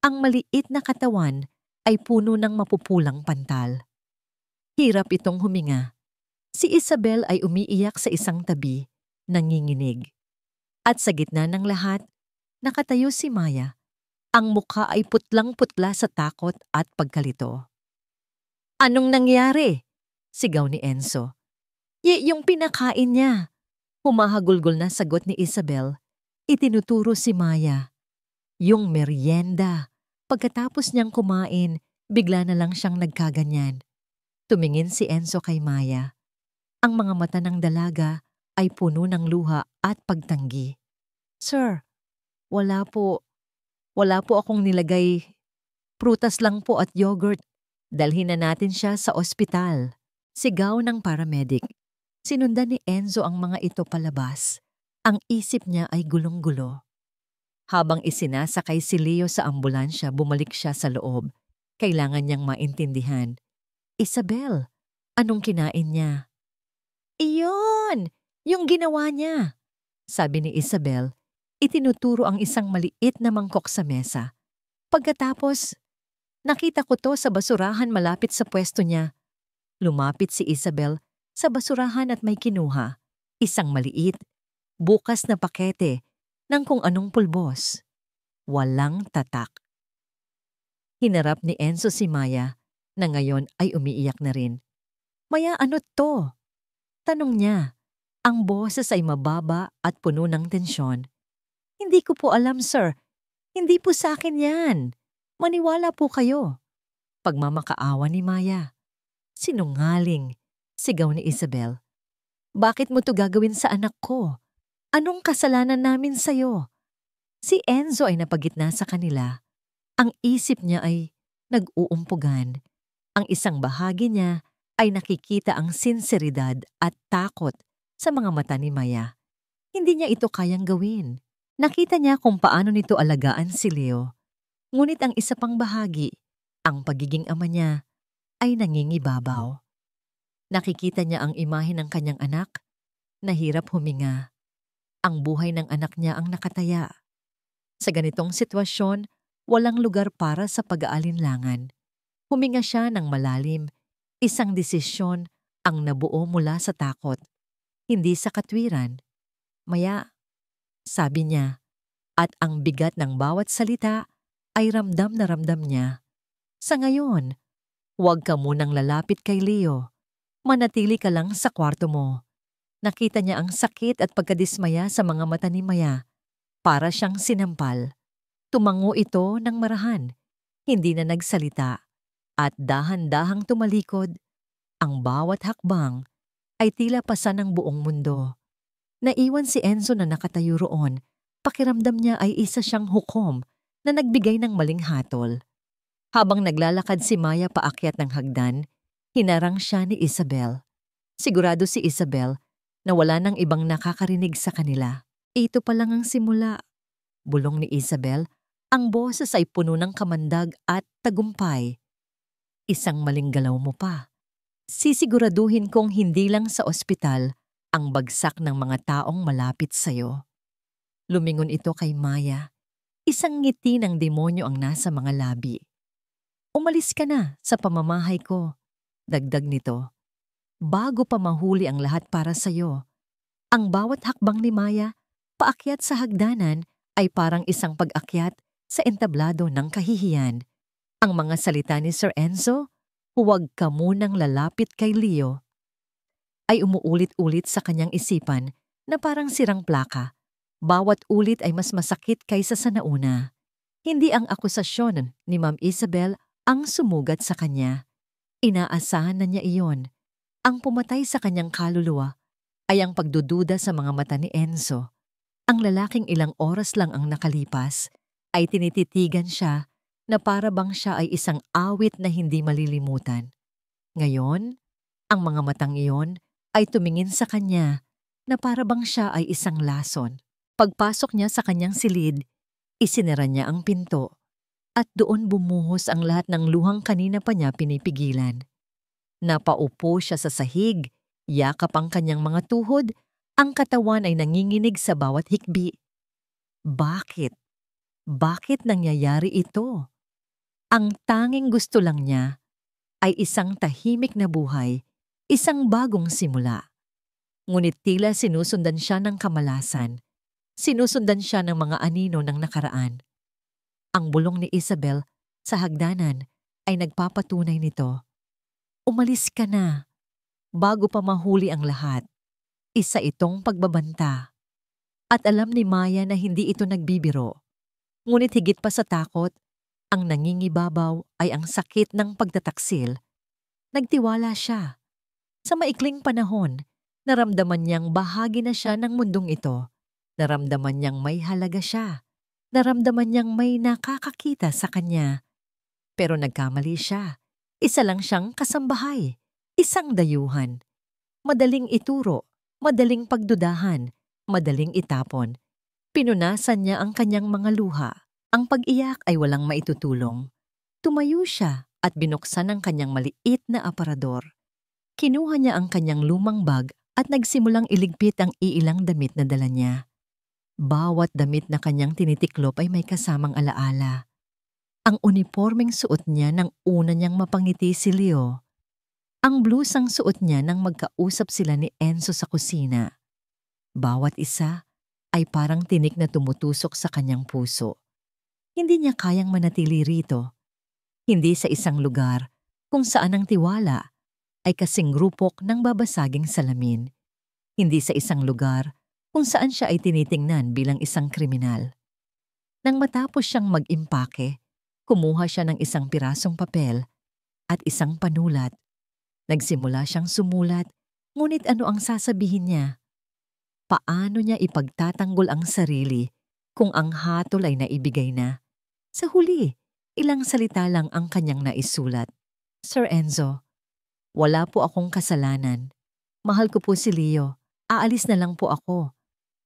Ang maliit na katawan ay puno ng mapupulang pantal. Hirap itong huminga. Si Isabel ay umiiyak sa isang tabi, nanginginig. At sa gitna ng lahat, nakatayo si Maya. Ang mukha ay putlang-putla sa takot at pagkalito. Anong nangyari? Sigaw ni Enzo. Yung pinakain niya. Humahagulgol na sagot ni Isabel. Itinuturo si Maya. Yung merienda. Pagkatapos niyang kumain, bigla na lang siyang nagkaganyan. Tumingin si Enzo kay Maya. Ang mga mata ng dalaga ay puno ng luha at pagtanggi. Sir, wala po. Wala po akong nilagay. Prutas lang po at yogurt. Dalhin na natin siya sa ospital. Sigaw ng paramedic. Sinundan ni Enzo ang mga ito palabas. Ang isip niya ay gulong-gulo. Habang isinasakay si Leo sa ambulansya, bumalik siya sa loob. Kailangan niyang maintindihan. Isabel, anong kinain niya? Iyon! Yung ginawa niya! Sabi ni Isabel, itinuturo ang isang maliit na mangkok sa mesa. Pagkatapos, nakita ko to sa basurahan malapit sa pwesto niya. Lumapit si Isabel sa basurahan at may kinuha. Isang maliit, bukas na pakete ng kung anong pulbos. Walang tatak. Hinarap ni Enzo si Maya na ngayon ay umiiyak na rin. Maya, ano to? Tanong niya. Ang boses ay mababa at puno ng tensyon. Hindi ko po alam, sir. Hindi po sa akin yan. Maniwala po kayo. Pagmamakaawa ni Maya. Sinungaling, sigaw ni Isabel. Bakit mo to gagawin sa anak ko? Anong kasalanan namin sa'yo? Si Enzo ay napagitna sa kanila. Ang isip niya ay nag-uumpugan. Ang isang bahagi niya ay nakikita ang sinseridad at takot sa mga mata ni Maya. Hindi niya ito kayang gawin. Nakita niya kung paano nito alagaan si Leo. Ngunit ang isa pang bahagi, ang pagiging ama niya, ay nangingibabaw. Nakikita niya ang imahe ng kanyang anak, nahirap huminga. Ang buhay ng anak niya ang nakataya. Sa ganitong sitwasyon, walang lugar para sa pag-aalinlangan. Huminga siya ng malalim, isang desisyon ang nabuo mula sa takot, hindi sa katwiran. Maya, sabi niya, at ang bigat ng bawat salita ay ramdam na ramdam niya. Sa ngayon, huwag ka munang lalapit kay Leo. Manatili ka lang sa kwarto mo. Nakita niya ang sakit at pagkadismaya sa mga mata ni Maya. Para siyang sinampal. Tumango ito ng marahan. Hindi na nagsalita. At dahan-dahang tumalikod. Ang bawat hakbang ay tila pasan ng buong mundo. Naiwan si Enzo na nakatayo roon. Pakiramdam niya ay isa siyang hukom na nagbigay ng maling hatol. Habang naglalakad si Maya paakyat ng hagdan, hinarang siya ni Isabel. Sigurado si Isabel na wala nang ibang nakakarinig sa kanila. Ito pa lang ang simula. Bulong ni Isabel, ang boses ay puno ng kamandag at tagumpay. Isang maling galaw mo pa. Sisiguraduhin kong hindi lang sa ospital ang bagsak ng mga taong malapit sa'yo. Lumingon ito kay Maya. Isang ngiti ng demonyo ang nasa mga labi. Umalis ka na sa pamamahay ko. Dagdag nito. Bago pa mahuli ang lahat para sa'yo. Ang bawat hakbang ni Maya, paakyat sa hagdanan ay parang isang pag-akyat sa entablado ng kahihiyan. Ang mga salita ni Sir Enzo, huwag ka munang lalapit kay Leo, ay umuulit-ulit sa kanyang isipan na parang sirang plaka. Bawat ulit ay mas masakit kaysa sa nauna. Hindi ang akusasyon ni Ma'am Isabel ang sumugat sa kanya. Inaasahan na niya iyon. Ang pumatay sa kanyang kaluluwa ay ang pagdududa sa mga mata ni Enzo. Ang lalaking ilang oras lang ang nakalipas ay tinititigan siya na para bang siya ay isang awit na hindi malilimutan. Ngayon, ang mga matang iyon ay tumingin sa kanya na para bang siya ay isang lason. Pagpasok niya sa kanyang silid, isinara niya ang pinto at doon bumuhos ang lahat ng luhang kanina pa niya pinipigilan. Napaupo siya sa sahig, yakap ang kanyang mga tuhod, ang katawan ay nanginginig sa bawat hikbi. Bakit? Bakit nangyayari ito? Ang tanging gusto lang niya ay isang tahimik na buhay, isang bagong simula. Ngunit tila sinusundan siya ng kamalasan. Sinusundan siya ng mga anino ng nakaraan. Ang bulong ni Isabel sa hagdanan ay nagpapatunay nito. Umalis ka na, bago pa mahuli ang lahat. Isa itong pagbabanta. At alam ni Maya na hindi ito nagbibiro. Ngunit higit pa sa takot, ang nangingibabaw ay ang sakit ng pagtataksil. Nagtiwala siya. Sa maikling panahon, naramdaman niyang bahagi na siya ng mundong ito. Naramdaman niyang may halaga siya. Naramdaman niyang may nakakakita sa kanya. Pero nagkamali siya. Isa lang siyang kasambahay. Isang dayuhan. Madaling ituro, madaling pagdudahan, madaling itapon. Pinunasan niya ang kanyang mga luha. Ang pag-iyak ay walang maitutulong. Tumayo siya at binuksan ang kanyang maliit na aparador. Kinuha niya ang kanyang lumang bag at nagsimulang iligpit ang iilang damit na dala niya. Bawat damit na kanyang tinitiklop ay may kasamang alaala. Ang unipormeng suot niya nang una niyang mapangiti si Leo. Ang blusang suot niya nang magkausap sila ni Enzo sa kusina. Bawat isa ay parang tinik na tumutusok sa kanyang puso. Hindi niya kayang manatili rito. Hindi sa isang lugar kung saan ang tiwala ay kasing grupok ng babasaging salamin. hindi sa isang lugar kung saan siya ay tinitingnan bilang isang kriminal. Nang matapos siyang mag-impake, kumuha siya ng isang pirasong papel at isang panulat. Nagsimula siyang sumulat, ngunit ano ang sasabihin niya? Paano niya ipagtatanggol ang sarili kung ang hatol ay naibigay na? Sa huli, ilang salita lang ang kanyang naisulat. Sir Enzo, wala po akong kasalanan. Mahal ko po si Leo. Aalis na lang po ako.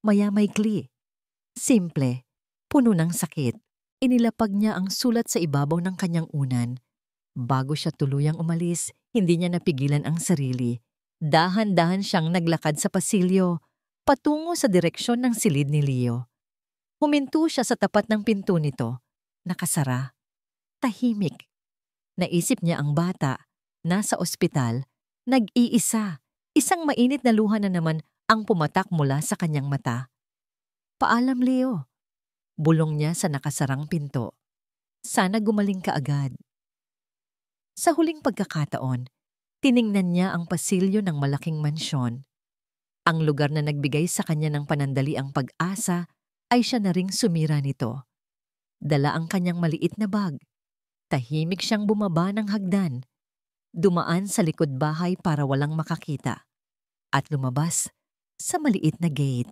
Maya-maikli. Simple. Puno ng sakit. Inilapag niya ang sulat sa ibabaw ng kanyang unan. Bago siya tuluyang umalis, hindi niya napigilan ang sarili. Dahan-dahan siyang naglakad sa pasilyo, patungo sa direksyon ng silid ni Leo. Huminto siya sa tapat ng pinto nito. Nakasara. Tahimik. Naisip niya ang bata, nasa ospital, nag-iisa. Isang mainit na luha na naman ang pumatak mula sa kanyang mata. Paalam, Leo. Bulong niya sa nakasarang pinto. Sana gumaling ka agad. Sa huling pagkakataon, tiningnan niya ang pasilyo ng malaking mansyon. Ang lugar na nagbigay sa kanya ng panandaliang pag-asa ay siya na ring sumira nito. Dala ang kanyang maliit na bag. Tahimik siyang bumaba ng hagdan. Dumaan sa likod bahay para walang makakita. At lumabas sa maliit na gate.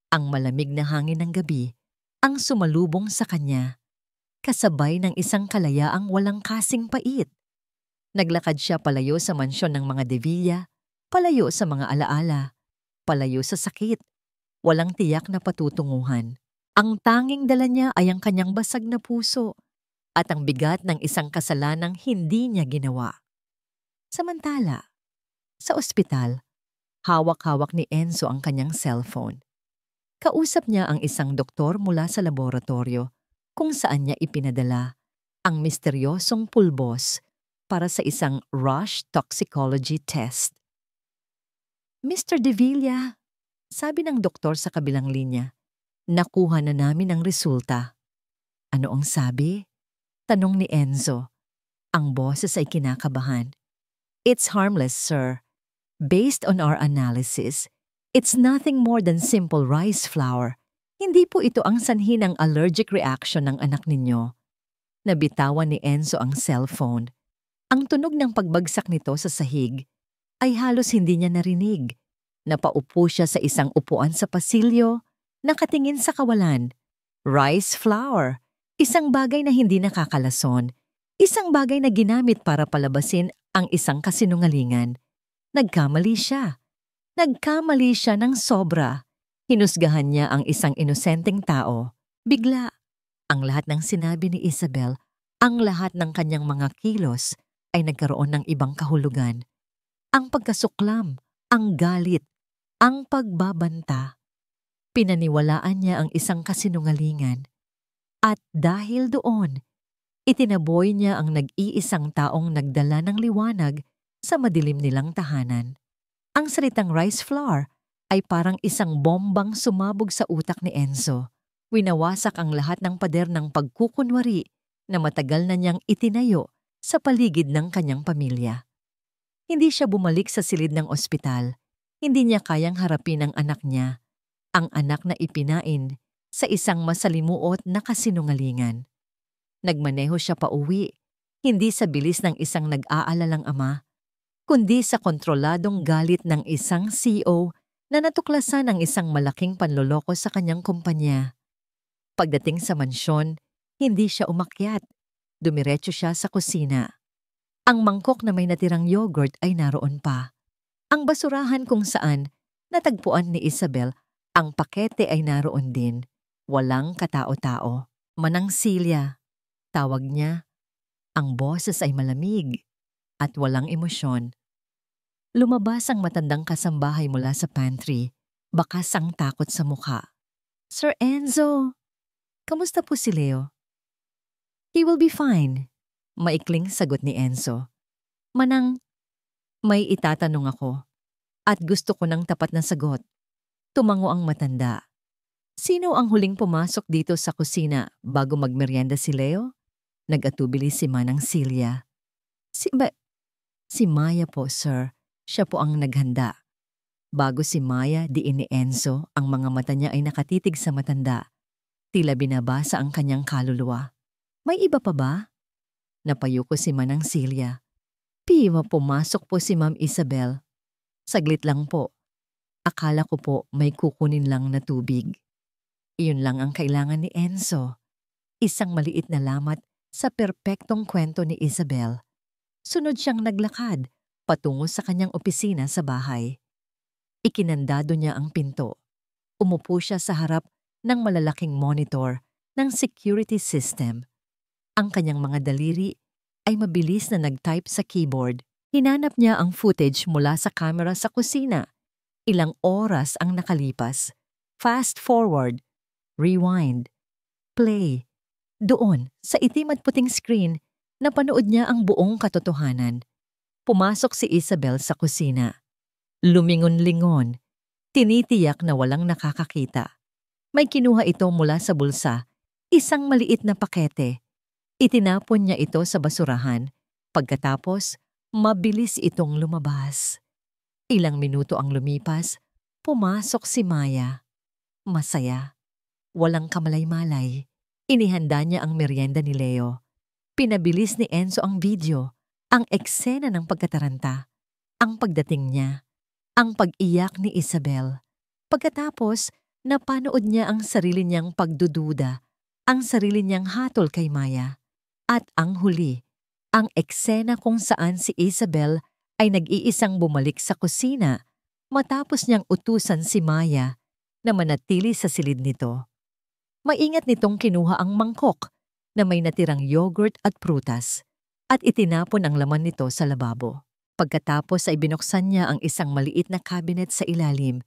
Ang malamig na hangin ng gabi ang sumalubong sa kanya, kasabay ng isang kalayaang walang kasing pait. Naglakad siya palayo sa mansyon ng mga De Villa, palayo sa mga alaala, palayo sa sakit. Walang tiyak na patutunguhan. Ang tanging dala niya ay ang kanyang basag na puso at ang bigat ng isang kasalanang hindi niya ginawa. Samantala, sa ospital, hawak-hawak ni Enzo ang kanyang cellphone. Kausap niya ang isang doktor mula sa laboratorio kung saan niya ipinadala ang misteryosong pulbos para sa isang rush toxicology test. Mr. De Villa, sabi ng doktor sa kabilang linya, nakuha na namin ang resulta. Ano ang sabi? Tanong ni Enzo. Ang boses ay kinakabahan. It's harmless, sir. Based on our analysis, it's nothing more than simple rice flour. Hindi po ito ang sanhi ng allergic reaction ng anak ninyo. Nabitawan ni Enzo ang cellphone. Ang tunog ng pagbagsak nito sa sahig ay halos hindi niya narinig. Napaupo siya sa isang upuan sa pasilyo, nakatingin sa kawalan. Rice flour, isang bagay na hindi nakakalason, isang bagay na ginamit para palabasin ang isang kasinungalingan. Nagkamali siya. Nagkamali siya ng sobra. Hinusgahan niya ang isang inosenteng tao. Bigla, ang lahat ng sinabi ni Isabel, ang lahat ng kanyang mga kilos ay nagkaroon ng ibang kahulugan. Ang pagkasuklam, ang galit, ang pagbabanta. Pinaniwalaan niya ang isang kasinungalingan. At dahil doon, itinaboy niya ang nag-iisang taong nagdala ng liwanag sa madilim nilang tahanan. Ang salitang rice flour ay parang isang bombang sumabog sa utak ni Enzo. Winawasak ang lahat ng pader ng pagkukunwari na matagal na niyang itinayo sa paligid ng kanyang pamilya. Hindi siya bumalik sa silid ng ospital. Hindi niya kayang harapin ang anak niya, ang anak na ipinain sa isang masalimuot na kasinungalingan. Nagmaneho siya pauwi, hindi sa bilis ng isang nag-aalalang ama, kundi sa kontroladong galit ng isang CEO na natuklasan ng isang malaking panloloko sa kanyang kumpanya. Pagdating sa mansyon, hindi siya umakyat. Dumiretso siya sa kusina. Ang mangkok na may natirang yogurt ay naroon pa. Ang basurahan kung saan natagpuan ni Isabel, ang pakete ay naroon din. Walang katao-tao. Manang Silya, tawag niya. Ang boses ay malamig at walang emosyon. Lumabas ang matandang kasambahay mula sa pantry, bakas ang takot sa mukha. Sir Enzo, kamusta po si Leo? He will be fine, maikling sagot ni Enzo. Manang, may itatanong ako at gusto ko ng tapat na sagot. Tumango ang matanda. Sino ang huling pumasok dito sa kusina bago magmeryenda si Leo? Nag-atubili si Manang Silya. Si Maya po, sir. Siya po ang naghanda. Bago si Maya, diin ni Enzo, ang mga mata niya ay nakatitig sa matanda. Tila binabasa ang kanyang kaluluwa. May iba pa ba? Napayuko si Manang Celia. Piwa, pumasok po si Ma'am Isabel. Saglit lang po. Akala ko po may kukunin lang na tubig. Iyon lang ang kailangan ni Enzo. Isang maliit na lamat sa perpektong kwento ni Isabel. Sunod siyang naglakad patungo sa kanyang opisina sa bahay. Ikinandado niya ang pinto. Umupo siya sa harap ng malalaking monitor ng security system. Ang kanyang mga daliri ay mabilis na nag-type sa keyboard. Hinanap niya ang footage mula sa camera sa kusina. Ilang oras ang nakalipas. Fast forward, rewind, play. Doon, sa itim at puting screen, napanood niya ang buong katotohanan. Pumasok si Isabel sa kusina. Lumingon-lingon, tinitiyak na walang nakakakita. May kinuha ito mula sa bulsa, isang maliit na pakete. Itinapon niya ito sa basurahan. Pagkatapos, mabilis itong lumabas. Ilang minuto ang lumipas, pumasok si Maya. Masaya. Walang kamalay-malay. Inihanda niya ang merienda ni Leo. Pinabilis ni Enzo ang video, ang eksena ng pagkataranta, ang pagdating niya, ang pag-iyak ni Isabel. Pagkatapos, napanood niya ang sarili niyang pagdududa, ang sarili niyang hatol kay Maya. At ang huli, ang eksena kung saan si Isabel ay nag-iisang bumalik sa kusina matapos niyang utusan si Maya na manatili sa silid nito. Maingat nitong kinuha ang mangkok na may natirang yogurt at prutas at itinapon ang laman nito sa lababo. Pagkatapos ay binuksan niya ang isang maliit na cabinet sa ilalim.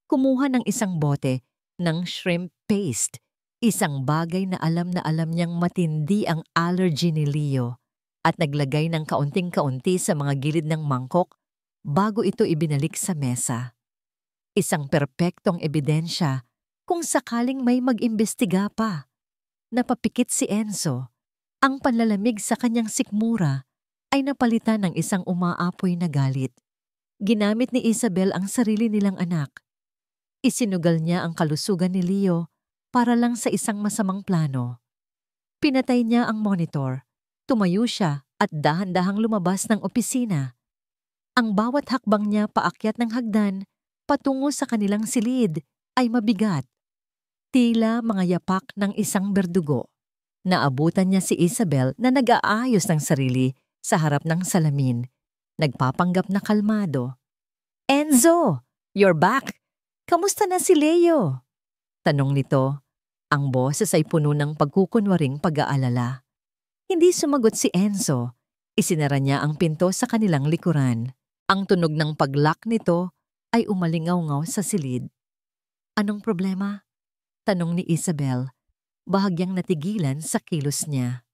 Kumuha ng isang bote ng shrimp paste, isang bagay na alam niyang matindi ang allergy ni Leo, at naglagay ng kaunting-kaunti sa mga gilid ng mangkok bago ito ibinalik sa mesa. Isang perpektong ebidensya kung sakaling may mag-imbestiga pa. Napapikit si Enzo. Ang panlalamig sa kanyang sikmura ay napalitan ng isang umaapoy na galit. Ginamit ni Isabel ang sarili nilang anak. Isinugal niya ang kalusugan ni Leo para lang sa isang masamang plano. Pinatay niya ang monitor. Tumayo siya at dahan-dahang lumabas ng opisina. Ang bawat hakbang niya paakyat ng hagdan patungo sa kanilang silid ay mabigat. Tila mga yapak ng isang berdugo. Naabutan niya si Isabel na nag-aayos ng sarili sa harap ng salamin. Nagpapanggap na kalmado. Enzo, you're back! Kamusta na si Leo? Tanong nito. Ang boses ay puno ng pagkukunwaring pag-aalala. Hindi sumagot si Enzo. Isinara niya ang pinto sa kanilang likuran. Ang tunog ng pag-lock nito ay umalingaw-ngaw sa silid. Anong problema? Tanong ni Isabel. Bahagyang natigilan sa kilos niya.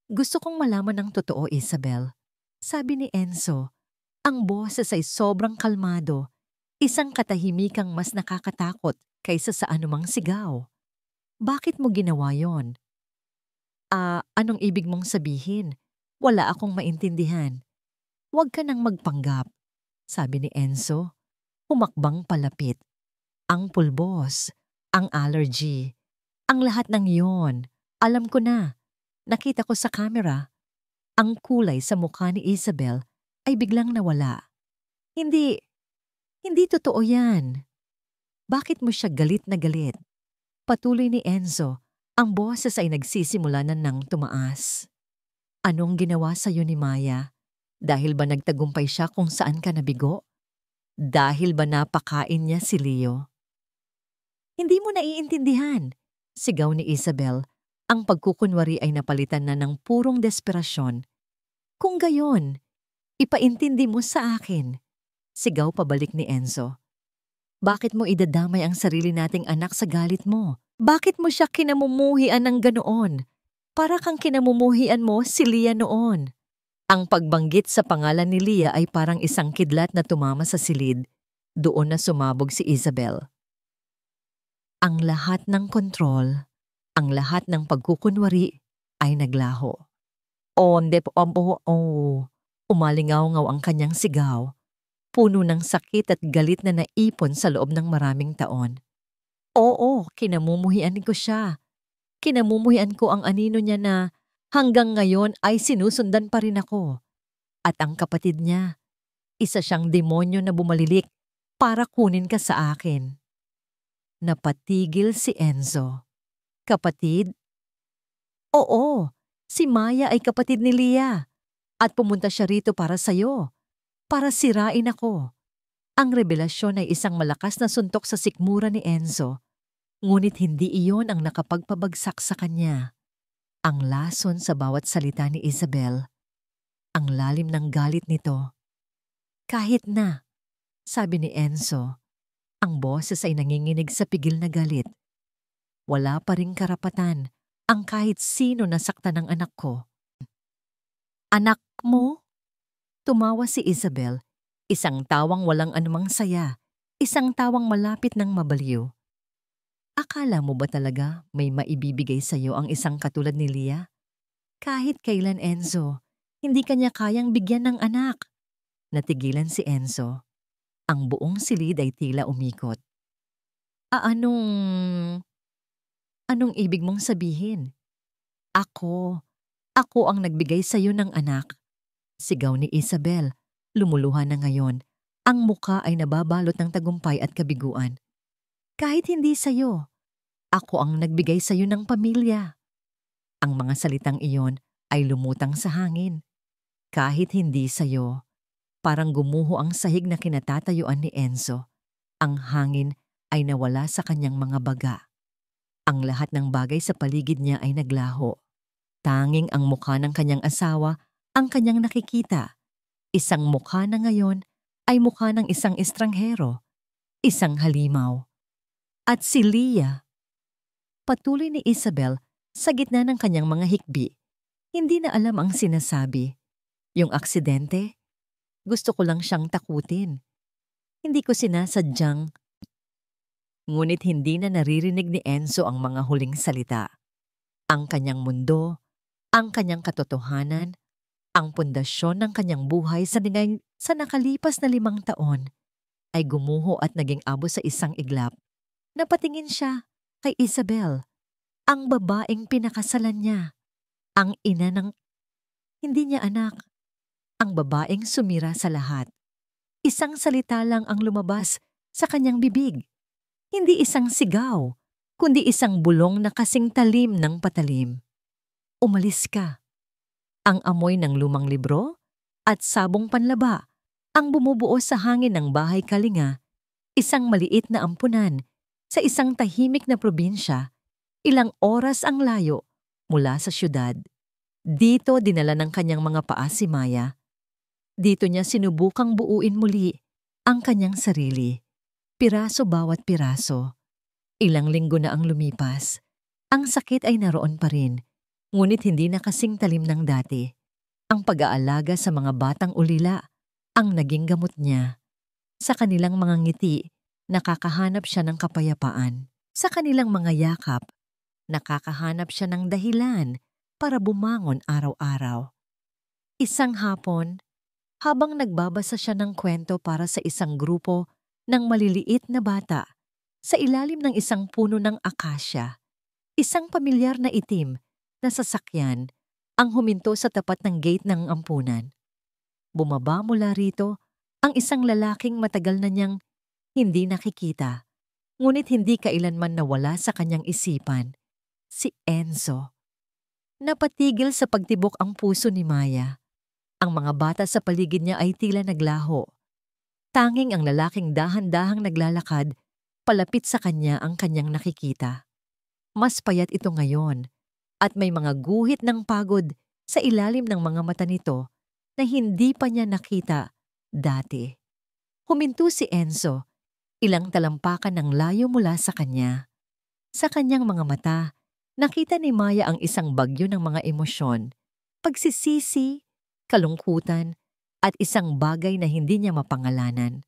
Gusto kong malaman ng totoo, Isabel. Sabi ni Enzo. Ang boses ay sobrang kalmado. Isang katahimikang mas nakakatakot kaysa sa anumang sigaw. Bakit mo ginawa yon? Anong ibig mong sabihin? Wala akong maintindihan. Huwag ka nang magpanggap, sabi ni Enzo. Humakbang palapit. Ang pulbos, ang allergy, ang lahat ng yon. Alam ko na. Nakita ko sa camera. Ang kulay sa mukha ni Isabel ay biglang nawala. Hindi totoo yan. Bakit mo siya galit na galit? Patuloy ni Enzo, ang boses ay nagsisimula na nang tumaas. Anong ginawa sa'yo ni Maya? Dahil ba nagtagumpay siya kung saan ka nabigo? Dahil ba napakain niya si Leo? Hindi mo naiintindihan, sigaw ni Isabel. Ang pagkukunwari ay napalitan na ng purong desperasyon. Kung gayon, ipaintindi mo sa akin, sigaw pabalik ni Enzo. Bakit mo idadamay ang sarili nating anak sa galit mo? Bakit mo siya kinamumuhian ng ganoon? Para kang kinamumuhian mo si Lia noon. Ang pagbanggit sa pangalan ni Lia ay parang isang kidlat na tumama sa silid. Doon na sumabog si Isabel. Ang lahat ng kontrol, ang lahat ng pagkukunwari ay naglaho. Umalingaw-ngaw ang kanyang sigaw. puno ng sakit at galit na naipon sa loob ng maraming taon. Oo, kinamumuhian ko siya. Kinamumuhian ko ang anino niya na hanggang ngayon ay sinusundan pa rin ako. At ang kapatid niya, isa siyang demonyo na bumalilik para kunin ka sa akin. Napatigil si Enzo. Kapatid? Oo, si Maya ay kapatid ni Leah. At pumunta siya rito para sa'yo. Para sirain ako. Ang revelasyon ay isang malakas na suntok sa sikmura ni Enzo. Ngunit hindi iyon ang nakapagpabagsak sa kanya. Ang lason sa bawat salita ni Isabel. Ang lalim ng galit nito. Kahit na, sabi ni Enzo, ang boses ay nanginginig sa pigil na galit. Wala pa ring karapatan ang kahit sino nasaktan ng anak ko. Anak mo? Tumawa si Isabel, isang tawang walang anumang saya, isang tawang malapit ng mabaliw. Akala mo ba talaga may maibibigay sa'yo ang isang katulad ni Leah? Kahit kailan, Enzo, hindi kanya kayang bigyan ng anak. Natigilan si Enzo. Ang buong silid ay tila umikot. Anong ibig mong sabihin? Ako ang nagbigay sa'yo ng anak. Sigaw ni Isabel, lumuluha na ngayon. Ang muka ay nababalot ng tagumpay at kabiguan. Kahit hindi sa'yo, ako ang nagbigay sa'yo ng pamilya. Ang mga salitang iyon ay lumutang sa hangin. Kahit hindi sa'yo, parang gumuho ang sahig na kinatatayuan ni Enzo. Ang hangin ay nawala sa kanyang mga baga. Ang lahat ng bagay sa paligid niya ay naglaho. Tanging ang mukha ng kanyang asawa ang kanyang nakikita. Isang mukha na ngayon ay mukha ng isang estranghero, isang halimaw. At si Leah. Patuloy ni Isabel sa gitna ng kanyang mga hikbi. Hindi na alam ang sinasabi. Yung aksidente, gusto ko lang siyang takutin. Hindi ko sinasadyang. Ngunit hindi na naririnig ni Enzo ang mga huling salita. Ang kanyang mundo, ang kanyang katotohanan, ang pundasyon ng kanyang buhay sa nakalipas na 5 taon ay gumuho at naging abo sa isang iglap. Napatingin siya kay Isabel, ang babaeng pinakasalan niya, ang ina ng hindi niya anak, ang babaeng sumira sa lahat. Isang salita lang ang lumabas sa kanyang bibig. Hindi isang sigaw, kundi isang bulong na kasing talim ng patalim. Umalis ka. Ang amoy ng lumang libro at sabong panlaba ang bumubuo sa hangin ng bahay kalinga, isang maliit na ampunan sa isang tahimik na probinsya, ilang oras ang layo mula sa syudad. Dito dinala ng kanyang mga paa si Maya. Dito niya sinubukang buuin muli ang kanyang sarili. Piraso bawat piraso. Ilang linggo na ang lumipas. Ang sakit ay naroon pa rin, ngunit hindi na kasing talim ng dati. Ang pag-aalaga sa mga batang ulila ang naging gamot niya. Sa kanilang mga ngiti, nakakahanap siya ng kapayapaan. Sa kanilang mga yakap, nakakahanap siya ng dahilan para bumangon araw-araw. Isang hapon, habang nagbabasa siya ng kwento para sa isang grupo ng maliliit na bata, sa ilalim ng isang puno ng akasya, isang pamilyar na itim na sasakyan ang huminto sa tapat ng gate ng ampunan. Bumaba mula rito ang isang lalaking matagal na niyang hindi nakikita, ngunit hindi kailanman nawala sa kanyang isipan, si Enzo. Napatigil sa pagtibok ang puso ni Maya. Ang mga bata sa paligid niya ay tila naglaho. Tanging ang lalaking dahan-dahang naglalakad, palapit sa kanya ang kanyang nakikita. Mas payat ito ngayon, at may mga guhit ng pagod sa ilalim ng mga mata nito na hindi pa niya nakita dati. Huminto si Enzo, ilang talampakan ng layo mula sa kanya. Sa kanyang mga mata, nakita ni Maya ang isang bagyo ng mga emosyon, pagsisisi, kalungkutan, at isang bagay na hindi niya mapangalanan.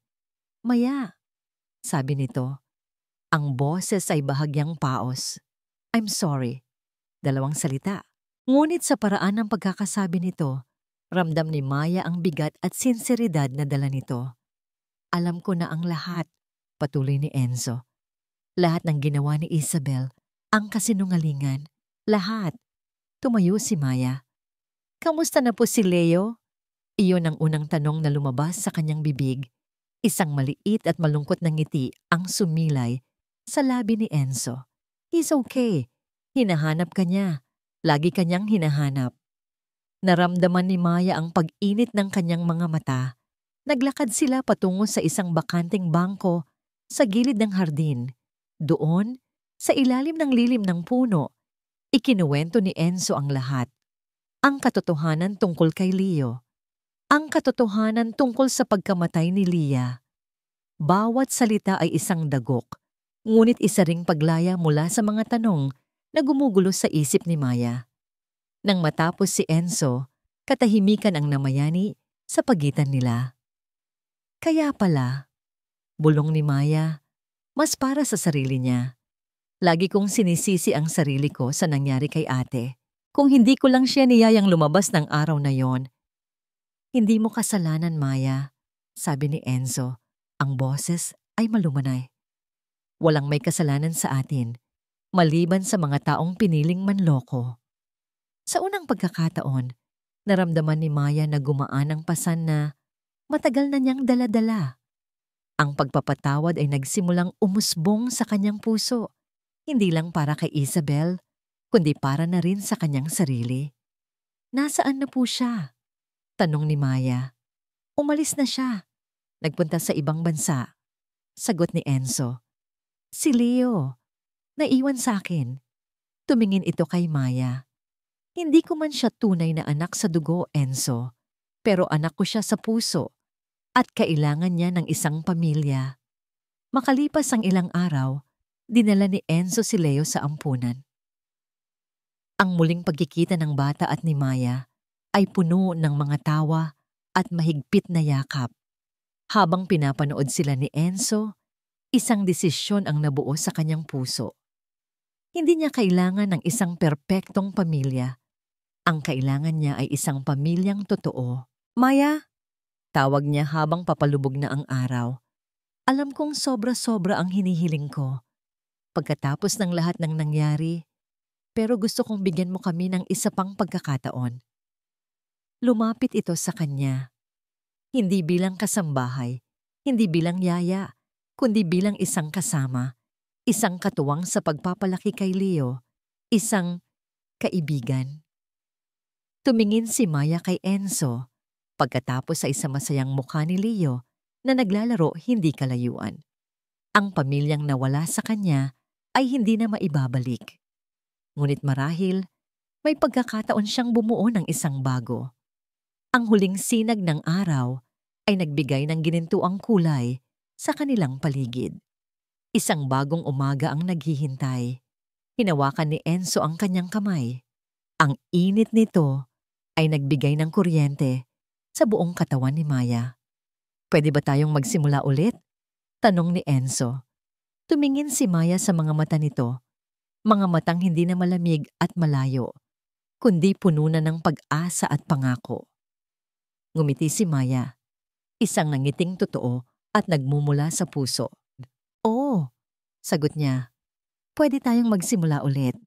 Maya, sabi nito. Ang boses ay bahagyang paos. I'm sorry. 2 salita. Ngunit sa paraan ng pagkakasabi nito, ramdam ni Maya ang bigat at sinseridad na dala nito. Alam ko na ang lahat, patuloy ni Enzo. Lahat ng ginawa ni Isabel, ang kasinungalingan. Lahat. Tumayo si Maya. Kamusta na po si Leo? Iyon ang unang tanong na lumabas sa kanyang bibig. Isang maliit at malungkot na ngiti ang sumilay sa labi ni Enzo. He's okay. Hinahanap ka niya. Lagi kanyang hinahanap. Naramdaman ni Maya ang pag-init ng kanyang mga mata. Naglakad sila patungo sa isang bakanteng bangko sa gilid ng hardin. Doon, sa ilalim ng lilim ng puno, ikinuwento ni Enzo ang lahat. Ang katotohanan tungkol kay Leo. Ang katotohanan tungkol sa pagkamatay ni Lia. Bawat salita ay isang dagok, ngunit isa ring paglaya mula sa mga tanong na gumugulo sa isip ni Maya. Nang matapos si Enzo, katahimikan ang namayani sa pagitan nila. Kaya pala, bulong ni Maya, mas para sa sarili niya. Lagi kong sinisisi ang sarili ko sa nangyari kay ate. Kung hindi ko lang siya niyayang lumabas ng araw na yon. Hindi mo kasalanan, Maya, sabi ni Enzo. Ang boses ay malumanay. Walang may kasalanan sa atin, maliban sa mga taong piniling manloko. Sa unang pagkakataon, naramdaman ni Maya na gumaan ang pasan na matagal na niyang dala-dala. Ang pagpapatawad ay nagsimulang umusbong sa kanyang puso, hindi lang para kay Isabel, kundi para na rin sa kanyang sarili. Nasaan na po siya? Tanong ni Maya. Umalis na siya. Nagpunta sa ibang bansa. Sagot ni Enzo. Si Leo. Naiwan sa akin. Tumingin ito kay Maya. Hindi ko man siya tunay na anak sa dugo, Enzo. Pero anak ko siya sa puso. At kailangan niya ng isang pamilya. Makalipas ang ilang araw, dinala ni Enzo si Leo sa ampunan. Ang muling pagkikita ng bata at ni Maya ay puno ng mga tawa at mahigpit na yakap. Habang pinapanood sila ni Enzo, isang desisyon ang nabuo sa kanyang puso. Hindi niya kailangan ng isang perpektong pamilya. Ang kailangan niya ay isang pamilyang totoo. Maya, tawag niya habang papalubog na ang araw. Alam kong sobra-sobra ang hinihiling ko. Pagkatapos ng lahat ng nangyari, pero gusto kong bigyan mo kami ng isa pang pagkakataon. Lumapit ito sa kanya. Hindi bilang kasambahay, hindi bilang yaya, kundi bilang isang kasama, isang katuwang sa pagpapalaki kay Leo, isang kaibigan. Tumingin si Maya kay Enzo, pagkatapos sa isang masayang mukha ni Leo na naglalaro hindi kalayuan. Ang pamilyang nawala sa kanya ay hindi na maibabalik. Ngunit marahil, may pagkakataon siyang bumuo ng isang bago. Ang huling sinag ng araw ay nagbigay ng ginintuang kulay sa kanilang paligid. Isang bagong umaga ang naghihintay. Hinawakan ni Enzo ang kanyang kamay. Ang init nito ay nagbigay ng kuryente sa buong katawan ni Maya. Pwede ba tayong magsimula ulit? Tanong ni Enzo. Tumingin si Maya sa mga mata nito. Mga matang hindi na malamig at malayo, kundi puno na ng pag-asa at pangako. Ngumiti si Maya, isang nangiting totoo at nagmumula sa puso. Oo, sagot niya. Pwede tayong magsimula ulit.